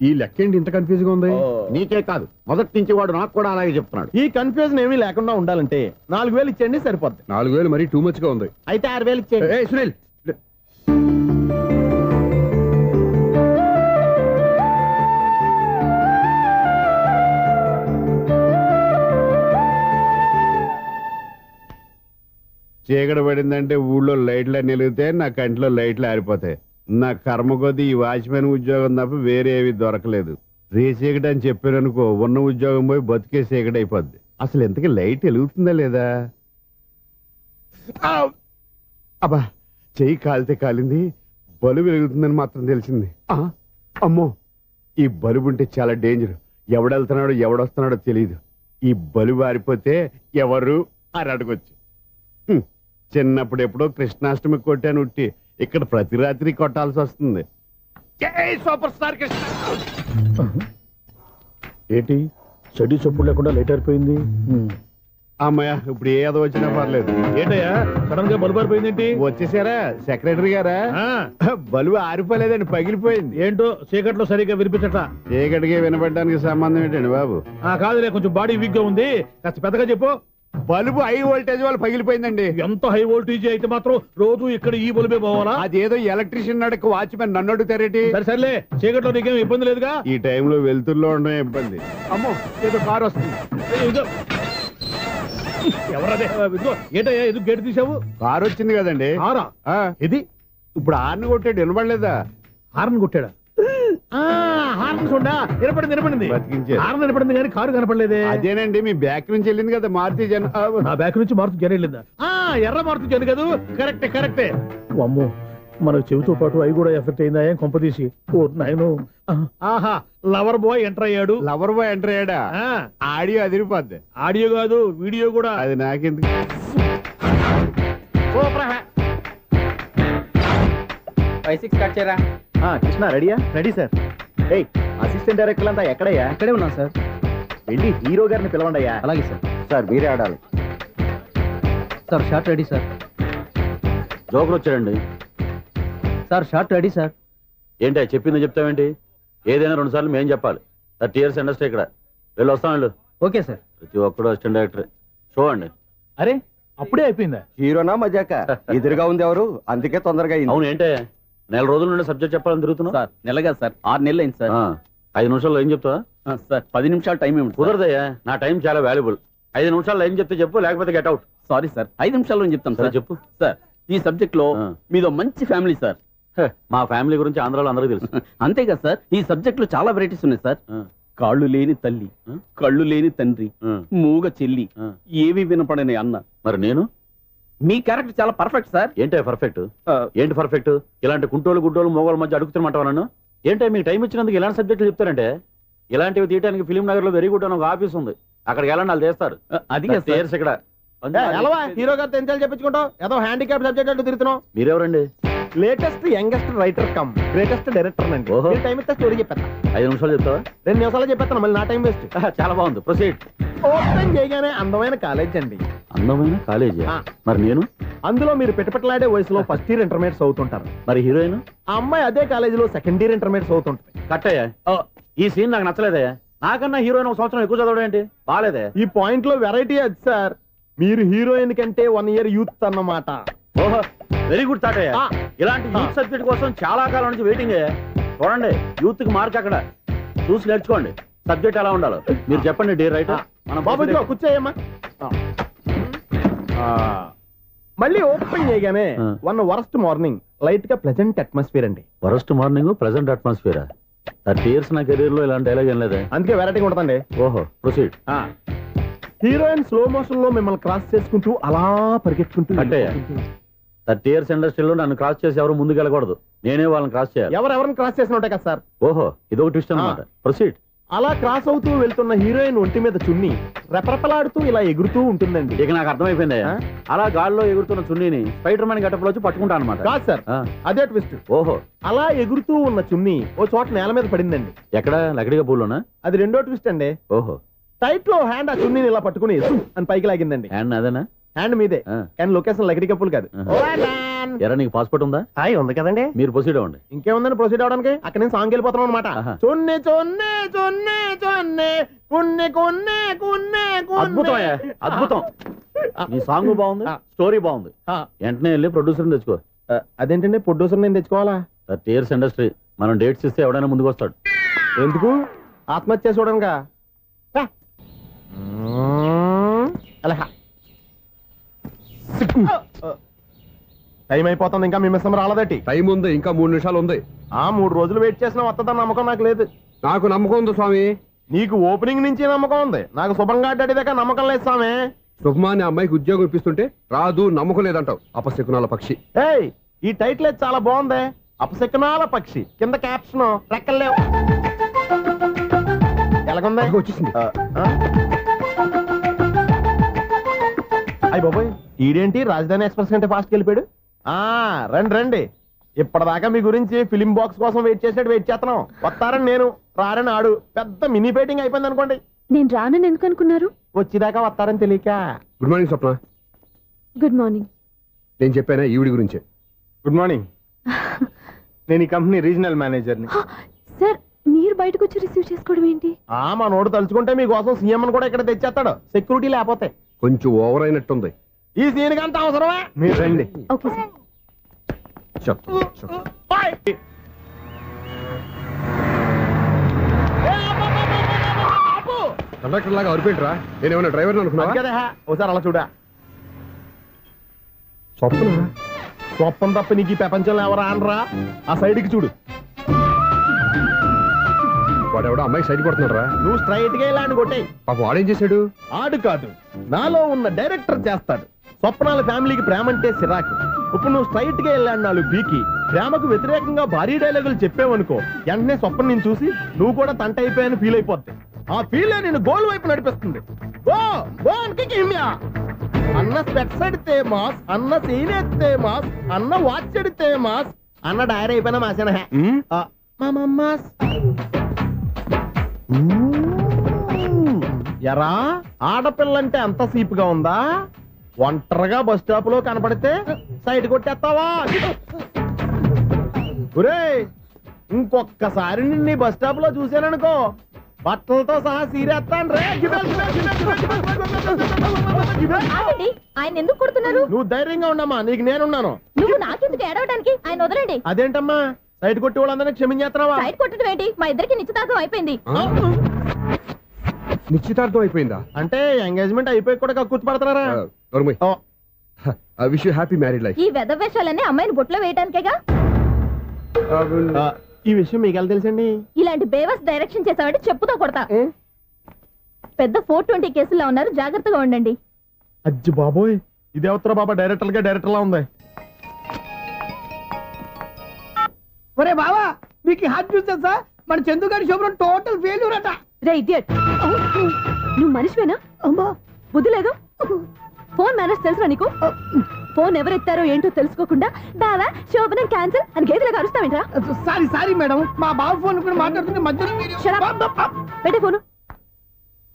[SPEAKER 8] ఈ లెక్క ఏంటి ఇంత కన్ఫ్యూజ్ గా ఉంది?
[SPEAKER 4] నీకే కాదు, మొదటి నుంచి వాడు నాకు కూడా అలాగే చెప్తున్నాడు.
[SPEAKER 3] ఈ కన్ఫ్యూజన్ ఏమీ లేకుండా ఉండాలంటే 4,000 ఇచ్చేయండి, సరిపోద్ది.
[SPEAKER 8] 4,000 మరీ టూ మచ్ గా ఉంది.
[SPEAKER 3] అయితే 6,000 ఇచ్చేయండి.
[SPEAKER 8] ఏయ్ సునీల్,
[SPEAKER 9] చీకటి పడిందంటే ఊళ్ళో లైట్లు నిలిగితే నా కంటిలో లైట్లు ఆరిపోతాయి. నా కర్మ కొద్దీ ఈ వాచ్మెన్ ఉద్యోగం తప్ప వేరే ఏవి దొరకలేదు. రేచీకటి అని చెప్పారనుకో, ఉన్న ఉద్యోగం పోయి బతికే చీకటి అయిపోద్ది. అసలు ఇంతకీ లైట్ వెలుగుతుందా లేదా? అబ్బా, చెయ్యి కాలితే కాలింది, బలుబు వెలుగుతుందని మాత్రం తెలిసింది. అమ్మో, ఈ బలుబు ఉంటే చాలా డేంజర్. ఎవడెళ్తున్నాడో ఎవడొస్తున్నాడో తెలియదు. ఈ బలుబు ఆరిపోతే ఎవరు అని అడగొచ్చు. చిన్నప్పుడు ఎప్పుడో కృష్ణాష్టమి కొట్టాను ఉట్టి, ఇక్కడ ప్రతి రాత్రి కొట్టాల్సి వస్తుంది. జై సూపర్ స్టార్ కృష్ణ.
[SPEAKER 2] ఏంటి చెడు చప్పుడు లేకుండా లేట్ అయిపోయింది?
[SPEAKER 9] అమ్మయ్య, ఇప్పుడు ఏదో వచ్చినా పర్లేదు.
[SPEAKER 2] ఏంటయ్యా సడన్ గా బల్బు ఆరిపోయింది ఏంటి?
[SPEAKER 9] వచ్చేసారా సెక్రటరీ గారా? బలుబు ఆరిపోలేదండి, పగిలిపోయింది.
[SPEAKER 2] ఏంటో చీకట్లో సరిగ్గా వినిపించట.
[SPEAKER 9] చీకటికి వినపడడానికి సంబంధం ఏంటండి బాబు?
[SPEAKER 2] కాదులే, కొంచెం బాడీ వీక్ గా ఉంది, కాస్త పెద్దగా చెప్పు.
[SPEAKER 9] బలుబు హై వోల్టేజ్ వాళ్ళు పగిలిపోయిందండి.
[SPEAKER 2] ఎంత హై వోల్టేజ్ అయితే మాత్రం రోజు ఇక్కడ ఈ బల్బే పోవాలా?
[SPEAKER 9] అదేదో ఎలక్ట్రీషియన్ నడక వాచ్మెన్ నన్ను అడుగుతారేటి?
[SPEAKER 2] సరే సర్లే, చీకట్లో నీకేం ఇబ్బంది లేదుగా?
[SPEAKER 9] ఈ టైంలో వెళ్తుల్లో ఉండడం ఇబ్బంది. అమ్మో, ఏదో కారు వస్తుంది.
[SPEAKER 2] ఇదిగో. ఎవరదే? ఇదిగో, ఏంటయ్యా ఎందుకు గేట్ తీసావు?
[SPEAKER 9] కారు వచ్చింది కదండి.
[SPEAKER 2] ఆరా
[SPEAKER 9] ఇది ఇప్పుడు ఆర్ని కొట్టాడు, వినపడలేదా?
[SPEAKER 2] హార్న్ కొట్టాడా? హార్న్ చూడా వినపడింది.
[SPEAKER 9] బతికించారు.
[SPEAKER 2] హార్న్ వినపడింది కానీ కారు కనపడలేదే.
[SPEAKER 9] అదేనండి, మీ బ్యాక్ నుంచి వెళ్ళింది కదా మారుతి జన.
[SPEAKER 2] నా బ్యాక్ నుంచి మారుతు జన వెళ్ళిందా? ఎర్ర మారుతు జన కదా. కరెక్టే. అమ్మో, మనకు చెవితో పాటు అవి కూడా ఎఫెక్ట్ అయిందా? ఏం కొంపదీసి. ఓ నాయను. ఆహా, లవర్ బాయ్ ఎంటర్ అయ్యాడు.
[SPEAKER 9] లవర్ బాయ్ ఎంటర్ అయ్యాడా? ఆడియో అదిరిపోద్ది.
[SPEAKER 2] ఆడియో కాదు, వీడియో కూడా.
[SPEAKER 9] అది నాకెందుకు?
[SPEAKER 3] కృష్ణ రెడీయా? Ready sir. ఏయ్, అసిస్టెంట్ డైరెక్టర్ అంతా ఎక్కడయ్యా?
[SPEAKER 6] ఇక్కడే ఉన్నాం సార్.
[SPEAKER 3] వెళ్ళి హీరో గారిని పిలవండి అయ్యా.
[SPEAKER 6] అలాగే సార్.
[SPEAKER 3] సార్ మీరే ఆడాలి.
[SPEAKER 6] Sir short ready sir.
[SPEAKER 4] జోకులు వచ్చాడండి.
[SPEAKER 6] Sir short ready sir.
[SPEAKER 4] ఏంటి చెప్పిందో చెప్తావేంటి? ఏదైనా 2 సార్లు మేం చెప్పాలి. 30 years ఇండస్ట్రీ ఇక్కడ. వెళ్ళి వస్తాం వెళ్ళు.
[SPEAKER 6] Okay sir.
[SPEAKER 4] ప్రతి ఒక్కడు అసిస్టెంట్ డైరెక్టర్. చూడండి.
[SPEAKER 2] అరే, అప్పుడే అయిపోయిందా?
[SPEAKER 3] హీరోనా మజాక? ఎదురుగా ఉంది ఎవరు, అందుకే తొందరగా అయింది.
[SPEAKER 4] అవును, ఏంటే నెల రోజుల నుండి సబ్జెక్ట్ చెప్పాలని తిరుగుతున్నావు?
[SPEAKER 10] సార్ నెలగా సార్ 6 నెలలు అయింది సార్.
[SPEAKER 4] 5 నిమిషాల్లో ఏం చెప్తావా?
[SPEAKER 10] సార్ 10 నిమిషాలు టైం ఏమిటి?
[SPEAKER 4] కుదరదయ్యా, నా టైం చాలా వాల్యుబుల్. 5 నిమిషాల్లో ఏం చెప్తే చెప్పు, లేకపోతే గెట్ అవుట్.
[SPEAKER 10] సారీ సార్, 5 నిమిషాల్లో చెప్తాం
[SPEAKER 4] సరే
[SPEAKER 10] సార్.
[SPEAKER 4] చెప్పు.
[SPEAKER 10] సార్ ఈ సబ్జెక్ట్ లో మీదో మంచి ఫ్యామిలీ సార్.
[SPEAKER 4] మా ఫ్యామిలీ గురించి ఆంధ్రాలో అందరికీ తెలుసు.
[SPEAKER 10] అంతేగా సార్, ఈ సబ్జెక్ట్ లో చాలా వెరైటీస్ ఉన్నాయి సార్. కాళ్ళు లేని తల్లి, కళ్ళు లేని తండ్రి, మూగ చెల్లి, ఏవి వినపడని అన్న.
[SPEAKER 4] మరి నేను?
[SPEAKER 10] మీ క్యారెక్టర్ చాలా పర్ఫెక్ట్ సార్.
[SPEAKER 4] ఏంటే పర్ఫెక్ట్? ఏంటి పర్ఫెక్ట్? ఇలాంటి కుంటోళ్ళు గుడ్డోళ్ళు మోగోళ్ళ మధ్య అడుగుతున్నమాట నన్ను. ఏంటంటే మీకు టైం ఇచ్చినందుకు ఇలాంటి సబ్జెక్టులు చెప్తారంటే? ఇలాంటివి తీయడానికి ఫిలిం నగర్ లో వెరీ గుడ్ అని ఒక ఆఫీస్ ఉంది, అక్కడికి వెళ్ళండి, వాళ్ళు చేస్తారు.
[SPEAKER 10] అది
[SPEAKER 4] ఇక్కడ
[SPEAKER 3] హీరో గారితో ఎంత చెప్పించుకుంటావు? ఏదో హ్యాండిక్యాప్ సబ్జెక్ట్ అంటూ తిరుగుతున్నావు.
[SPEAKER 4] మీరెవరండి?
[SPEAKER 3] Latest youngest writer cum greatest director అండి.
[SPEAKER 4] ఓహో.
[SPEAKER 3] టైం ఇస్తే స్టోరీ చెప్పేస్తా.
[SPEAKER 4] 5 నిమిషాలు చెప్తావా?
[SPEAKER 3] 2 నిమిషాలు చెప్పేస్తాను, మళ్ళీ నా టైం వేస్ట్.
[SPEAKER 4] చాలా బాగుంది, ప్రొసీడ్.
[SPEAKER 3] ఓపెన్ చేయగానే అందమైన కాలేజ్ అండి.
[SPEAKER 4] అందమైన కాలేజీ.
[SPEAKER 3] ఆ.
[SPEAKER 4] మరి నేను?
[SPEAKER 3] అందులో మీరు పెట్టుపట్లాడే వయసులో ఫస్ట్ ఇయర్ ఇంటర్మీడియట్స్ అవుతుంటారు.
[SPEAKER 4] మరి హీరోయిన్?
[SPEAKER 3] ఆ అమ్మాయి అదే కాలేజీలో సెకండ్ ఇయర్ ఇంటర్మీడియట్స్ అవుతుంటుంది.
[SPEAKER 4] కట్టయ్యా, ఈ సీన్ నాకు నచ్చలేదే. నాకన్నా హీరోయిన్ 1 సంవత్సరం ఎక్కువ చదవడం ఏంటి? బాలేదే.
[SPEAKER 3] ఈ పాయింట్ లో వెరైటీ అది సార్. మీరు హీరోయిన్ కంటే 1 year యూత్ అన్నమాట.
[SPEAKER 4] ఓహో, వెరీ గుడ్ థాట్ అయ్యా.
[SPEAKER 3] ఆ.
[SPEAKER 4] ఇలాంటి యూత్ సబ్జెక్ట్ కోసం చాలా కాలం నుంచి వెయిటింగ్. చూడండి, యూత్ కి మార్క్ అక్కడ చూసి నేర్చుకోండి. సబ్జెక్ట్ ఎలా ఉండాలో మీరు చెప్పండి డియర్ రైటర్.
[SPEAKER 3] బాబు ఇదిగో కూర్చోయమ్మా. మళ్ళీ ఓపెన్ చేయగానే వన్ వరస్ట్ మార్నింగ్, లైట్ గా ప్లెజెంట్ అట్మాస్ఫియర్ అండి.
[SPEAKER 4] Worst morning, present atmosphere. 30 years నా కెరీర్ లో ఇలాంటి డైలాగ్ ఏం లేదే.
[SPEAKER 3] అందుకే వెరైటీగా ఉంటుందండి.
[SPEAKER 4] ఓహో, ప్రొసీడ్.
[SPEAKER 3] హీరోయిన్ స్లో మోషన్ లో మిమ్మల్ని క్రాస్ చేసుకుంటూ అలా పరిగెత్తుకుంటూ
[SPEAKER 4] అంటే 30 years ఇండస్ట్రీలో నన్ను క్రాస్ చేసి ఎవరు ముందుకు వెళ్ళకూడదు, నేనే వాళ్ళని క్రాస్ చేయాలి.
[SPEAKER 3] ఎవరెవరిని క్రాస్ చేసిన ఉంటాయి కదా సార్.
[SPEAKER 4] ఓహో, ఇదొక ట్విస్ట్ అన్నమాట. ప్రొసీడ్.
[SPEAKER 3] అలా క్రాస్ అవుతూ వెళ్తున్న హీరోయిన్ ఒంటి మీద చున్ని రెపరెపలాడుతూ ఇలా ఎగురుతూ ఉంటుందండి.
[SPEAKER 10] ఇక నాకు అర్థమైపోయింది.
[SPEAKER 3] ఆ?
[SPEAKER 10] అలా గాల్లో ఎగురుతున్న చున్నీని స్పైడర్ మ్యాన్ గట్టపులో వచ్చి పట్టుకుంటా అనమాట.
[SPEAKER 3] కాదు సార్, అదే ట్విస్ట్.
[SPEAKER 10] ఓహో,
[SPEAKER 3] అలా ఎగురుతూ ఉన్న చున్ని ఓ చోట నేల మీద పడిందండి.
[SPEAKER 10] ఎక్కడ లకడిగా పూలోనా?
[SPEAKER 3] అది రెండో ట్విస్ట్ అండి.
[SPEAKER 10] ఓహో,
[SPEAKER 3] టైట్ లో హ్యాండ్ ఆ చున్నీని ఇలా పట్టుకుని జుమ్ అని పైకి లాగిందండి.
[SPEAKER 10] హ్యాండ్ అదేనా?
[SPEAKER 3] హ్యాండ్ మీదే,
[SPEAKER 10] ఆ.
[SPEAKER 3] కానీ లొకేషన్ లగడి కప్పులు కాదు.
[SPEAKER 10] ఎరా నీకు పాస్పోర్ట్ ఉందా?
[SPEAKER 3] హాయ్ ఉంది కదండి.
[SPEAKER 10] మీరు ప్రొసీడ్ అవ్వండి.
[SPEAKER 3] ఇంకేముందని ప్రొసీడ్ అవడానికి అక్కడ నేను సాంగ్ వెళ్ళిపోతాను అనమాట.
[SPEAKER 10] ఆహా.
[SPEAKER 3] చున్నే చున్నే చున్నే చున్నే కున్నే కున్నే కున్నే
[SPEAKER 10] అద్భుతం అయ్యా, అద్భుతం. నీ సాంగ్ బాగుంది, స్టోరీ బాగుంది. వెంటనే వెళ్ళి ప్రొడ్యూసర్ తెచ్చుకో.
[SPEAKER 3] అదేంటండి ప్రొడ్యూసర్ నేను తెచ్చుకోవాలా?
[SPEAKER 10] టీయర్స్ ఇండస్ట్రీ, మనం డేట్స్ ఇస్తే ఎవడైనా ముందుకు వస్తాడు.
[SPEAKER 3] ఎందుకు? ఆత్మహత్య చూడనుగా. టైం అయిపోతుంది, ఇంకా మీ మిస్సం రాలేదటి.
[SPEAKER 8] టైం ఉంది, ఇంకా 3 నిమిషాలు ఉంది.
[SPEAKER 3] 3 రోజులు వెయిట్ చేసిన వస్తుందని నమ్మకం నాకు లేదు.
[SPEAKER 8] నాకు నమ్మకం ఉంది స్వామి.
[SPEAKER 3] నీకు ఓపెనింగ్ నుంచి నమ్మకం ఉంది, నాకు శుభంగా అడ్డాక నమ్మకం లేదు స్వామి.
[SPEAKER 8] శుభమాని అమ్మాయికి ఉద్యోగం ఇప్పిస్తుంటే రాదు, నమ్మకం లేదంటావు. అపశకునాల పక్షి.
[SPEAKER 3] ఏయ్, ఈ టైటిల్ అయితే చాలా బాగుంది. అపశకునాల పక్షి, కింద క్యాప్షన్ రెక్కలేవు. ఎలాగుంది?
[SPEAKER 8] అదిగో వచ్చేసింది.
[SPEAKER 3] అయ్యి బాబోయ్, ఈడేంటి రాజధాని ఎక్స్ప్రెస్ కంటే ఫాస్ట్ వెళ్ళిపోయాడు. రండి రండి, ఇప్పటిదాకా మీ గురించి ఫిలిం బాక్స్ కోసం వెయిట్ చేసినట్టు వెయిట్ చేస్తున్నాం. వస్తారని నేను, రారని ఆడు. పెద్ద మినీ పేటింగ్ అయిపోయింది అనుకోండి.
[SPEAKER 7] నేను రానని ఎందుకు అనుకున్నారు?
[SPEAKER 3] వచ్చేదాకా వస్తారని తెలియక.
[SPEAKER 8] Good morning Swapna.
[SPEAKER 7] Good morning.
[SPEAKER 8] నేను చెప్పానా ఈవిడి గురించే.
[SPEAKER 3] Good morning. నేను ఈ కంపెనీ రీజనల్ మేనేజర్ని.
[SPEAKER 7] సార్, మీరు బయటకు వచ్చి రిసీవ్ చేసుకోవడం ఏంటి?
[SPEAKER 3] మా నోడు తలుచుకుంటే మీకోసం సీఎం అని కూడా ఇక్కడ తెచ్చేస్తాడు, సెక్యూరిటీ లేకపోతే.
[SPEAKER 8] కొంచెం ఓవర్ అయినట్టుంది.
[SPEAKER 3] ఈ సీన్ కంత అవసరమా? మీరు రండి.
[SPEAKER 7] Okay sir.
[SPEAKER 8] కండక్టర్ లాగా అరిపోయింట్రా. నేనేమన్నా డ్రైవర్ అనుకున్నావా?
[SPEAKER 3] కదా, ఒకసారి అలా చూడా.
[SPEAKER 8] స్వప్న
[SPEAKER 3] స్వప్నం తప్ప నీకు ఈ ప్రపంచంలో ఎవరా అనరా? ఆ సైడ్కి చూడు.
[SPEAKER 8] వాడెవడో అమ్మాయి సైడ్ కొడుతున్నాడు రా.
[SPEAKER 3] నువ్వు స్ట్రైట్ గా ఇలా కొట్టాయి.
[SPEAKER 8] పాప వాడేం చేశాడు?
[SPEAKER 3] ఆడు కాదు, నాలో ఉన్న డైరెక్టర్ చేస్తాడు. స్వప్నాల ఫ్యామిలీకి ప్రేమ అంటే సిరాకు. ఇప్పుడు నువ్వు స్ట్రైట్ గా వెళ్ళాడు 4 పీకి ప్రేమకు వ్యతిరేకంగా భారీ డైలాగులు చెప్పావనుకో, వెంటనే స్వప్నం నేను చూసి నువ్వు కూడా తంట అయిపోయాను ఫీల్ అయిపోద్ది. ఆ ఫీల్ నేను గోల్ వైపు నడిపిస్తుంది. అన్న స్పెట్స్ ఎడితే మాస్, అన్న సీన్ ఎత్తే మాస్, అన్న వాచ్ ఎడితే మాస్, అన్న డైర్ అయిపోయినా మాసేన మాస్. ఎరా, ఆడపిల్లంటే అంత సీపుగా ఉందా? ఒంటరిగా బస్ స్టాప్ లో కనపడితే సైడ్ కొట్టేస్తావా? ఒరేయ్, ఇంకొక్కసారి నిన్ను బస్ స్టాప్ లో చూసాననుకో, బట్టలతో సహా సీరేస్తాను రే.
[SPEAKER 7] ఆయన ఎందుకు కొడుతున్నారు?
[SPEAKER 3] నువ్వు ధైర్యంగా ఉండమ్మా, నీకు నేనున్నాను.
[SPEAKER 7] నువ్వు నాకెందుకు ఏడవడానికి? ఆయన వదలండి.
[SPEAKER 3] అదేంటమ్మా, సైడ్ కొట్టి వాళ్ళందరినీ క్షమించేస్తున్నావా?
[SPEAKER 7] సైడ్ కొట్టడం ఏంటి? మా ఇద్దరికి నిశ్చితార్థం అయిపోయింది.
[SPEAKER 8] నిశ్చితార్థం అయిపోయిందా?
[SPEAKER 3] అంటే ఎంగేజ్మెంట్ అయిపోయి కూడా కక్కుర్తి పడుతున్నారా?
[SPEAKER 8] I wish you happy married life.
[SPEAKER 7] ఈ వెధవేషాలన్నీ అమ్మాయిని బుట్లో వేయడానికేగా.
[SPEAKER 3] ఈ విషయం మీకు ఎలా తెలుసండి?
[SPEAKER 7] ఇలాంటి బేవస్ డైరెక్షన్ చేసామంటే చెప్పుతో కొడతా. పెద్ద 420 కేసుల్లో ఉన్నారు, జాగ్రత్తగా ఉండండి.
[SPEAKER 3] అజ్జి బాబోయ్, ఇదేవత్తరా బాబా, డైరెక్టర్ లా ఉంది.
[SPEAKER 6] ఒరే బావా, మీకు హాట్ న్యూస్ తెలుసా? మన చందుగారి శుభ్రం టోటల్ ఫెయిల్యూర్ అట.
[SPEAKER 7] రే ఇడియట్, నువ్వు మనిషివేనా?
[SPEAKER 6] అమ్మా,
[SPEAKER 7] బుద్ధి లేదు. ఫోన్ మేనేజ్ తెలుసురా నీకు? ఫోన్ ఎవరెత్తారో ఏంటో తెలుసుకోకుండా బావా శోభనం క్యాన్సిల్ అని గేదెలకు అరుస్తావేంట్రా?
[SPEAKER 6] సారీ మేడం, మా బావ ఫోన్ కూడా మాట్లాడుతుంటే మధ్యలో
[SPEAKER 7] పెట్టే ఫోను.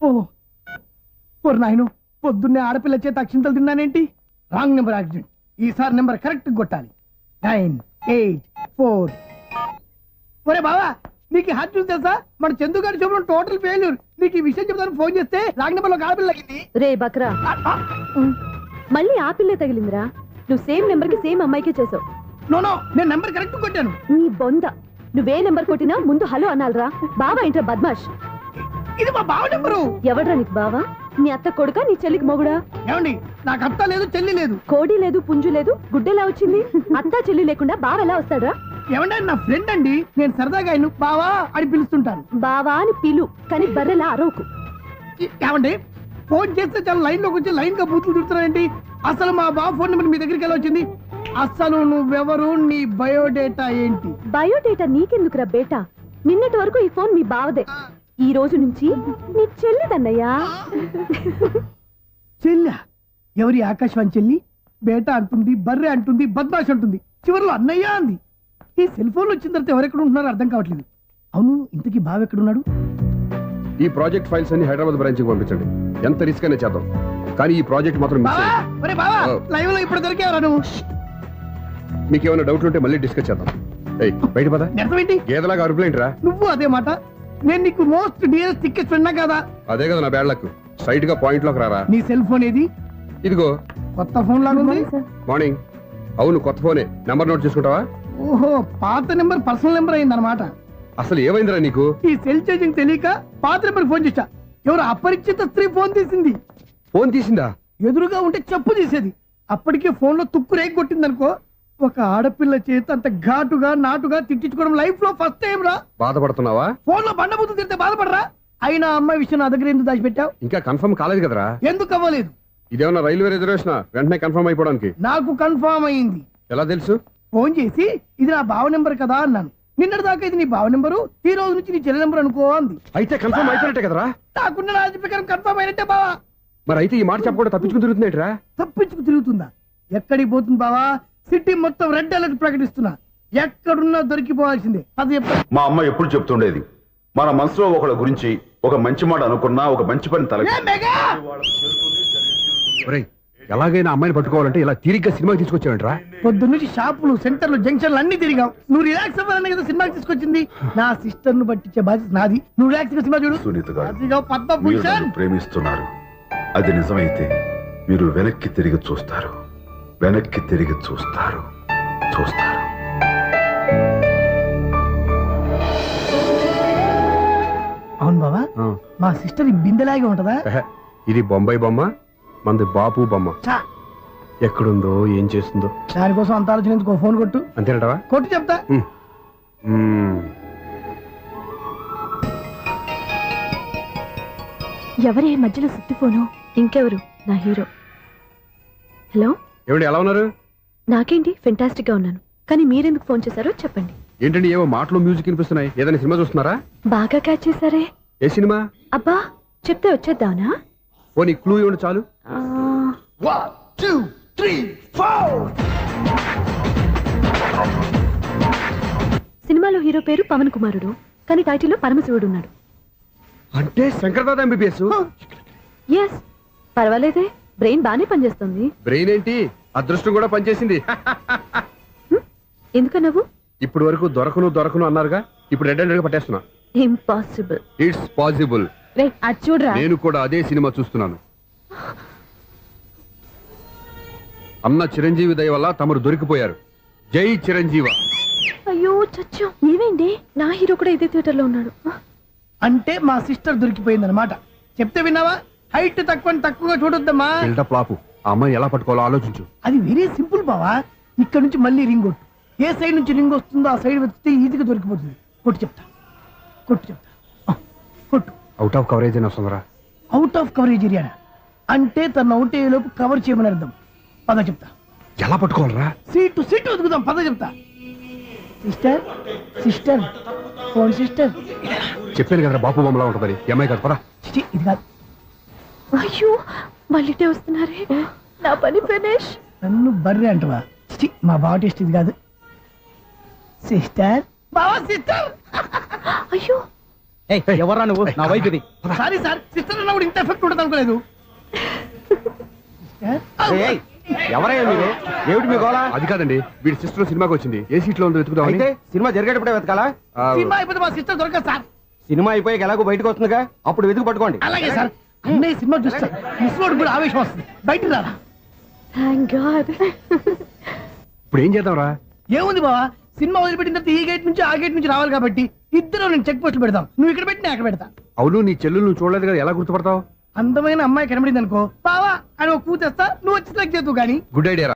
[SPEAKER 6] ఓ నాయను, పొద్దున్నే ఆడపిల్ల చేత అక్షింతలు తిన్నానేంటి? Wrong number accident. ఈసారి నెంబర్ కరెక్ట్ కొట్టాలి. 9, 8, 4. ఒరే బావా, నీకు హాట్ న్యూస్ తెలుసా? మన చందుగారి శుభ్రం టోటల్ ఫెయిల్యూర్. నీకు ఈ విషయం చెప్తాను ఫోన్ చేస్తే రాంగ్ నెంబర్ లో ఆడపిల్ల తగ్గింది.
[SPEAKER 7] రే బక్రా, మళ్ళీ ఆ పిల్లే తగిలిందిరా. నువ్వు సేమ్ నెంబర్ కి సేమ్ అమ్మాయికే చేసావు.
[SPEAKER 6] నో, నేను నెంబర్ కరెక్ట్ కొట్టాను.
[SPEAKER 7] నీ బొంద, నువ్వే నెంబర్ కొట్టినా ముందు హలో అనాలరా. బావా ఏంట్రా బద్మాష్?
[SPEAKER 6] ఇది మా బావ నెంబరు.
[SPEAKER 7] ఎవడ్రా నీకు బావా? నీ అత్త కొడుకా, నీ చెల్లికి మొగుడా?
[SPEAKER 6] ఏమండి, నాకు అత్త లేదు, చెల్లి లేదు.
[SPEAKER 7] కోడి లేదు, పుంజు లేదు, గుడ్డెలా వచ్చింది? అత్త చెల్లి లేకుండా బావ ఎలా వస్తాడ్రా?
[SPEAKER 6] ఏమంటే నా ఫ్రెండ్ అండి, నేను సరదాగా ఆయన బావా అని పిలుస్తుంటాను.
[SPEAKER 7] బావా అని పిలు, కానీ బర్రెలా అరవకు.
[SPEAKER 6] ఏమండి, ఫోన్ చేస్తే చాలా లైన్ లోకి వచ్చి లైన్ గా బూతులు తిడుతున్నాయండి. అసలు మా బావ ఫోన్ నెంబర్ మీ దగ్గరికి ఎలా వచ్చింది? అసలు నువ్వెవరు, నీ బయోడేటా ఏంటి?
[SPEAKER 7] బయోడేటా నీకెందుకురా బేటా? నిన్నటి వరకు ఈ ఫోన్ మీ బావదే. ఈ రోజు నుంచి నీ చెల్లిదన్నయ్యా.
[SPEAKER 6] చెల్లి ఎవరి ఆకాశవాణి చెల్లి? బేట అంటుంది, బర్రె అంటుంది, బద్మాష్ అంటుంది, చివరిలో అన్నయ్య అంది. ఈ సెల్ ఫోన్ వచ్చిన తర్వాత ఎవరెక్కడ ఉంటున్నారో అర్థం కావట్లేదు. అవును, ఇంతకీ బావ ఎక్కడున్నాడు?
[SPEAKER 8] ఈ ప్రాజెక్ట్ ఫైల్స్ అన్ని హైదరాబాద్ బ్రాంచ్ కి పంపించండి. ఎంత రిస్క్ అయినా చేద్దాం, కానీ ఈ ప్రాజెక్ట్ మాత్రం మిస్
[SPEAKER 6] బావా,
[SPEAKER 8] అయ్యింది.
[SPEAKER 6] ఒరే బావా,
[SPEAKER 8] ఓ.
[SPEAKER 6] లైవ్ లో ఇప్పుడు దొరికేవరా నువ్వు?
[SPEAKER 8] మీకు ఏమైనా డౌట్లు ఉంటే మళ్ళీ డిస్కస్ చేద్దాం. ఏయ్ బయట పద.
[SPEAKER 6] నిజమేంటి?
[SPEAKER 8] గేదలాగా అరుపులేంట్రా?
[SPEAKER 6] నువ్వు అదే మాట. నేను నీకు మోస్ట్ డియరెస్ట్ టికెట్స్ విన్నా కదా.
[SPEAKER 8] అదే కదా నా బ్యాడ్ లక్. స్ట్రైట్ గా పాయింట్ లోకి రారా.
[SPEAKER 6] నీ సెల్ ఫోన్ ఏది?
[SPEAKER 8] ఇదిగో
[SPEAKER 6] కొత్త ఫోన్ లాగా ఉంది.
[SPEAKER 8] మార్నింగ్. అవును, కొత్త ఫోనే. నెంబర్ నోట్ చేసుకుంటావా?
[SPEAKER 6] ఓహో, పాత నెంబర్ పర్సనల్ నెంబర్ అయింది అనమాట.
[SPEAKER 8] అసలు ఏమైందిరా నీకు?
[SPEAKER 6] ఈ సెల్ ఛార్జింగ్ తెలియక పాత నెంబర్ ఫోన్ చేశా. ఎవరు అపరిచిత స్త్రీ ఫోన్ తీసింది.
[SPEAKER 8] ఫోన్ తీసిందా?
[SPEAKER 6] ఎదురుగా ఉంటే చెప్పు తీసేది. అప్పటికే ఫోన్ లో తుక్కు రేగి కొట్టింది అనుకో. ఒక ఆడపిల్ల చేత అంత ఘాటుగా నాటుగా తిట్టించుకోవడం లైఫ్ లో ఫస్ట్ టైం రా.
[SPEAKER 8] బాధపడుతున్నావా?
[SPEAKER 6] ఫోన్ లో బండబూతులు తిరితే బాధపడరా? అయినా అమ్మాయి విషయం నా దగ్గర ఎందుకు దాచిపెట్టావు?
[SPEAKER 8] ఇంకా కన్ఫర్మ్ కాలేదు కదరా.
[SPEAKER 6] ఎందుకు అవ్వలేదు?
[SPEAKER 8] ఇదేమన్నా రైల్వే రిజర్వేషన్? వెంటనే కన్ఫర్మ్ అయిపోవడానికి.
[SPEAKER 6] నాకు కన్ఫర్మ్ అయింది.
[SPEAKER 8] ఎలా తెలుసు?
[SPEAKER 6] ఫోన్ చేసి ఇది నా బావ నెంబర్ కదా అన్నాను. నిన్నటి దాకా ఇది నీ బావ నెంబరు, ఈ రోజు నుంచి నీ చెల్లి నెంబర్ అనుకో అంది.
[SPEAKER 8] అయితే కన్ఫర్మ్ అయిపోయినట్టే కదరా.
[SPEAKER 6] నాకున్న రాజు ప్రకారం కన్ఫర్మ్ అయినట్టే బావా.
[SPEAKER 8] మరి అయితే ఈ మాట చెప్పకుండా తప్పించుకుని తిరుగుతున్నాయిట్రా.
[SPEAKER 6] తప్పించుకు తిరుగుతుందా? ఎక్కడికి పోతుంది బావా? సిటీ మొత్తం రెడ్ అలర్ట్ ప్రకటిస్తున్నా. ఎక్కడున్నా దొరికిపోవాల్సిందే. అది చెప్ప
[SPEAKER 11] మా అమ్మ ఎప్పుడు చెప్తుండేది, మన మనసులో ఒకళ్ళ గురించి ఒక మంచి మాట అనుకున్నా ఒక మంచి పని తల
[SPEAKER 8] ఒరేయ్, ఎలాగైనా అమ్మాయిని పట్టుకోవాలంటే ఇలా తీరిగ్గా సినిమాకి తీసుకొచ్చావంట్రా.
[SPEAKER 6] పొద్దు నుంచి షాపులు, సెంటర్లు, జంక్షన్లు అన్ని తిరిగాం. నువ్వు రిలాక్స్ అవ్వాలనే కదా సినిమాకి తీసుకొచ్చింది. నా సిస్టర్ ను పట్టించే బాధ్యత నాది. నువ్వు రిలాక్స్ గా సినిమా చూడు.
[SPEAKER 11] సునీత గారు,
[SPEAKER 6] అదిగో
[SPEAKER 11] మీరు
[SPEAKER 6] పద్మభూషణ్.
[SPEAKER 11] నన్ను ప్రేమిస్తున్నారు. అది నిజమైతే మీరు వెనక్కి తిరిగి చూస్తారు, వెనక్కి తిరిగి చూస్తారు, చూస్తారు.
[SPEAKER 6] అవును బావా, మా సిస్టర్ ఈ బిందెలాగే ఉంటదా?
[SPEAKER 8] ఎహె, ఇది బొంబాయి బొమ్మ, మంది బాపు బొమ్మ.
[SPEAKER 6] చా,
[SPEAKER 8] ఎక్కడుందో ఏం చేస్తుందో.
[SPEAKER 6] దానికోసం అంత ఆలోచన ఎందుకు? ఫోన్ కొట్టు.
[SPEAKER 8] అంతేనటవా?
[SPEAKER 6] కొట్టు చెప్తా.
[SPEAKER 7] ఎవరే మధ్యలో సుత్తి ఫోను? ఇంకెవరు? నా హీరో. హలో,
[SPEAKER 8] ఏమిటి ఎలా ఉన్నారు?
[SPEAKER 7] నాకేంటి ఫెంటాస్టిక్ గా ఉన్నాను, కానీ మీరెందుకు ఫోన్ చేశారో చెప్పండి.
[SPEAKER 8] ఏంటండి ఏవో మాటలు మ్యూజిక్ వినిపిస్తున్నాయి. ఏదైనా సినిమా చూస్తున్నారా?
[SPEAKER 7] బాగా క్యాచ్ చేశారే.
[SPEAKER 8] ఏ సినిమా?
[SPEAKER 7] అబ్బా, చెప్తే వచ్చేద్దానా?
[SPEAKER 8] ఓ నీ క్లూ ఇవ్వండి చాలు.
[SPEAKER 7] ఆ,
[SPEAKER 6] 1 2 3 4.
[SPEAKER 7] సినిమాలో హీరో పేరు పవన్ కుమారుడు, కానీ టైటిల్లో పరమశివుడు ఉన్నాడు.
[SPEAKER 8] అంటే శంకర్దాద ఎంబీబీఎస్.
[SPEAKER 7] ఎస్, పర్వాలేదే, బ్రెయిన్ బానే పనిచేస్తుంది.
[SPEAKER 8] బ్రెయిన్ ఏంటి, అదృష్టం కూడా పనిచేసింది.
[SPEAKER 7] ఎందుకన్నావు?
[SPEAKER 8] ఇప్పుడు వరకు దొరకను అన్నారుగా, ఇప్పుడు రెడ్ హండ్రెడ్ గా పట్టేస్తున్నా.
[SPEAKER 7] ఇంపాసిబుల్.
[SPEAKER 8] It's possible.
[SPEAKER 7] రే, అది చూడరా.
[SPEAKER 8] నేను కూడా అదే సినిమా చూస్తున్నాను. అన్న చిరంజీవి దయ వల్ల తమరు దొరికిపోయారు. జై చిరంజీవ.
[SPEAKER 7] అయ్యో చచ్చు, ఏమైంది? నా హీరో కూడా ఇదే థియేటర్ లో ఉన్నాడు.
[SPEAKER 6] అంటే మా సిస్టర్ దొరికిపోయింది అనమాట. చెప్తే విన్నావా? హైట్ తక్కువగా చూడొద్దమ్మా.
[SPEAKER 8] బిల్డప్ లాపు. ఆ అమ్మాయిని ఎలా పట్టుకోవాలో ఆలోచించు.
[SPEAKER 6] అది వెరీ సింపుల్ బావా. ఇక్కడ నుంచి మళ్ళీ రింగ్ కొట్టు. ఏ సైడ్ నుంచి రింగ్ వస్తుందో ఆ సైడ్ వెతికితే ఈజీగా దొరికిపోతుంది. కొట్టు చెప్తా. కొట్టు.
[SPEAKER 8] అవుట్ ఆఫ్ కవరేజ్ అని వస్తుందిరా.
[SPEAKER 6] అవుట్ ఆఫ్ కవరేజ్ ఏరియా అంటే తన అవుట్ అయ్యేలోపు కవర్ చేయమని అర్థం. పద చెప్తా.
[SPEAKER 8] ఎలా పట్టుకోవాలరా?
[SPEAKER 6] సీటు వెతుకుదాం. పద చెప్తా. Sister phone sister.
[SPEAKER 8] చెప్పాను కదరా బాపు బొమ్మలా ఉంటుందని. ఈ అమ్మాయి కదా, పదా.
[SPEAKER 6] ఇది కాదు.
[SPEAKER 7] అయ్యో, మళ్ళీటే వస్తున్నారే. నా పని ఫినిష్.
[SPEAKER 6] నన్ను బర్రె అంటవా? మా బావ టేస్ట్ ఇది కాదు. సిస్టర్, బావా సిస్టర్.
[SPEAKER 7] అయ్యో,
[SPEAKER 10] ఎవర్రా నువ్వు? నా వైపు ఇది.
[SPEAKER 6] సారీ సార్, సిస్టర్ అన్నప్పుడు ఇంత ఎఫెక్ట్ ఉండదు అనుకోలేదు.
[SPEAKER 10] ఎవరయ్యా మీరు? ఏమిటి మీ గోళ?
[SPEAKER 8] అది కాదండి, వీడి సిస్టర్ సినిమాకి వచ్చింది. ఏ సీట్ లో ఉందో వెతుకుదామని.
[SPEAKER 10] అయితే సినిమా జరిగేటప్పుడే వెతకాలా?
[SPEAKER 6] సినిమా అయిపోతే మా సిస్టర్ దొరకదు సార్.
[SPEAKER 10] సినిమా అయిపోయాక ఎలాగో బయటకు వస్తుందిగా, అప్పుడు వెతుకు పట్టుకోండి.
[SPEAKER 6] అలాగే సార్. అన్నయ్య సినిమా చూస్తారు, మిస్లోడ్ కూడా ఆవేశం వస్తుంది. బయట రారా.
[SPEAKER 7] Thank God.
[SPEAKER 8] ఇప్పుడు ఏం చేద్దాంరా?
[SPEAKER 6] ఏముంది బావా, సినిమా వదిలిపెట్టిన తర్వాత ఈ గేట్ నుంచి ఆ గేట్ నుంచి రావాలి కాబట్టి ఇద్దరు నేను చెక్ పోస్టులు పెడతాం. నువ్వు ఇక్కడ పెట్టి నేను అక్కడ పెడతా.
[SPEAKER 8] అవును, నీ చెల్లెలు నువ్వు చూడలేదు కదా, ఎలా గుర్తుపడతావు?
[SPEAKER 6] అందమైన అమ్మాయి కనబడింది అనుకో, బావా అని ఒక కూతేస్తా, నువ్వు వచ్చి సెలెక్ట్ చేద్దు కానీ.
[SPEAKER 8] Good idea.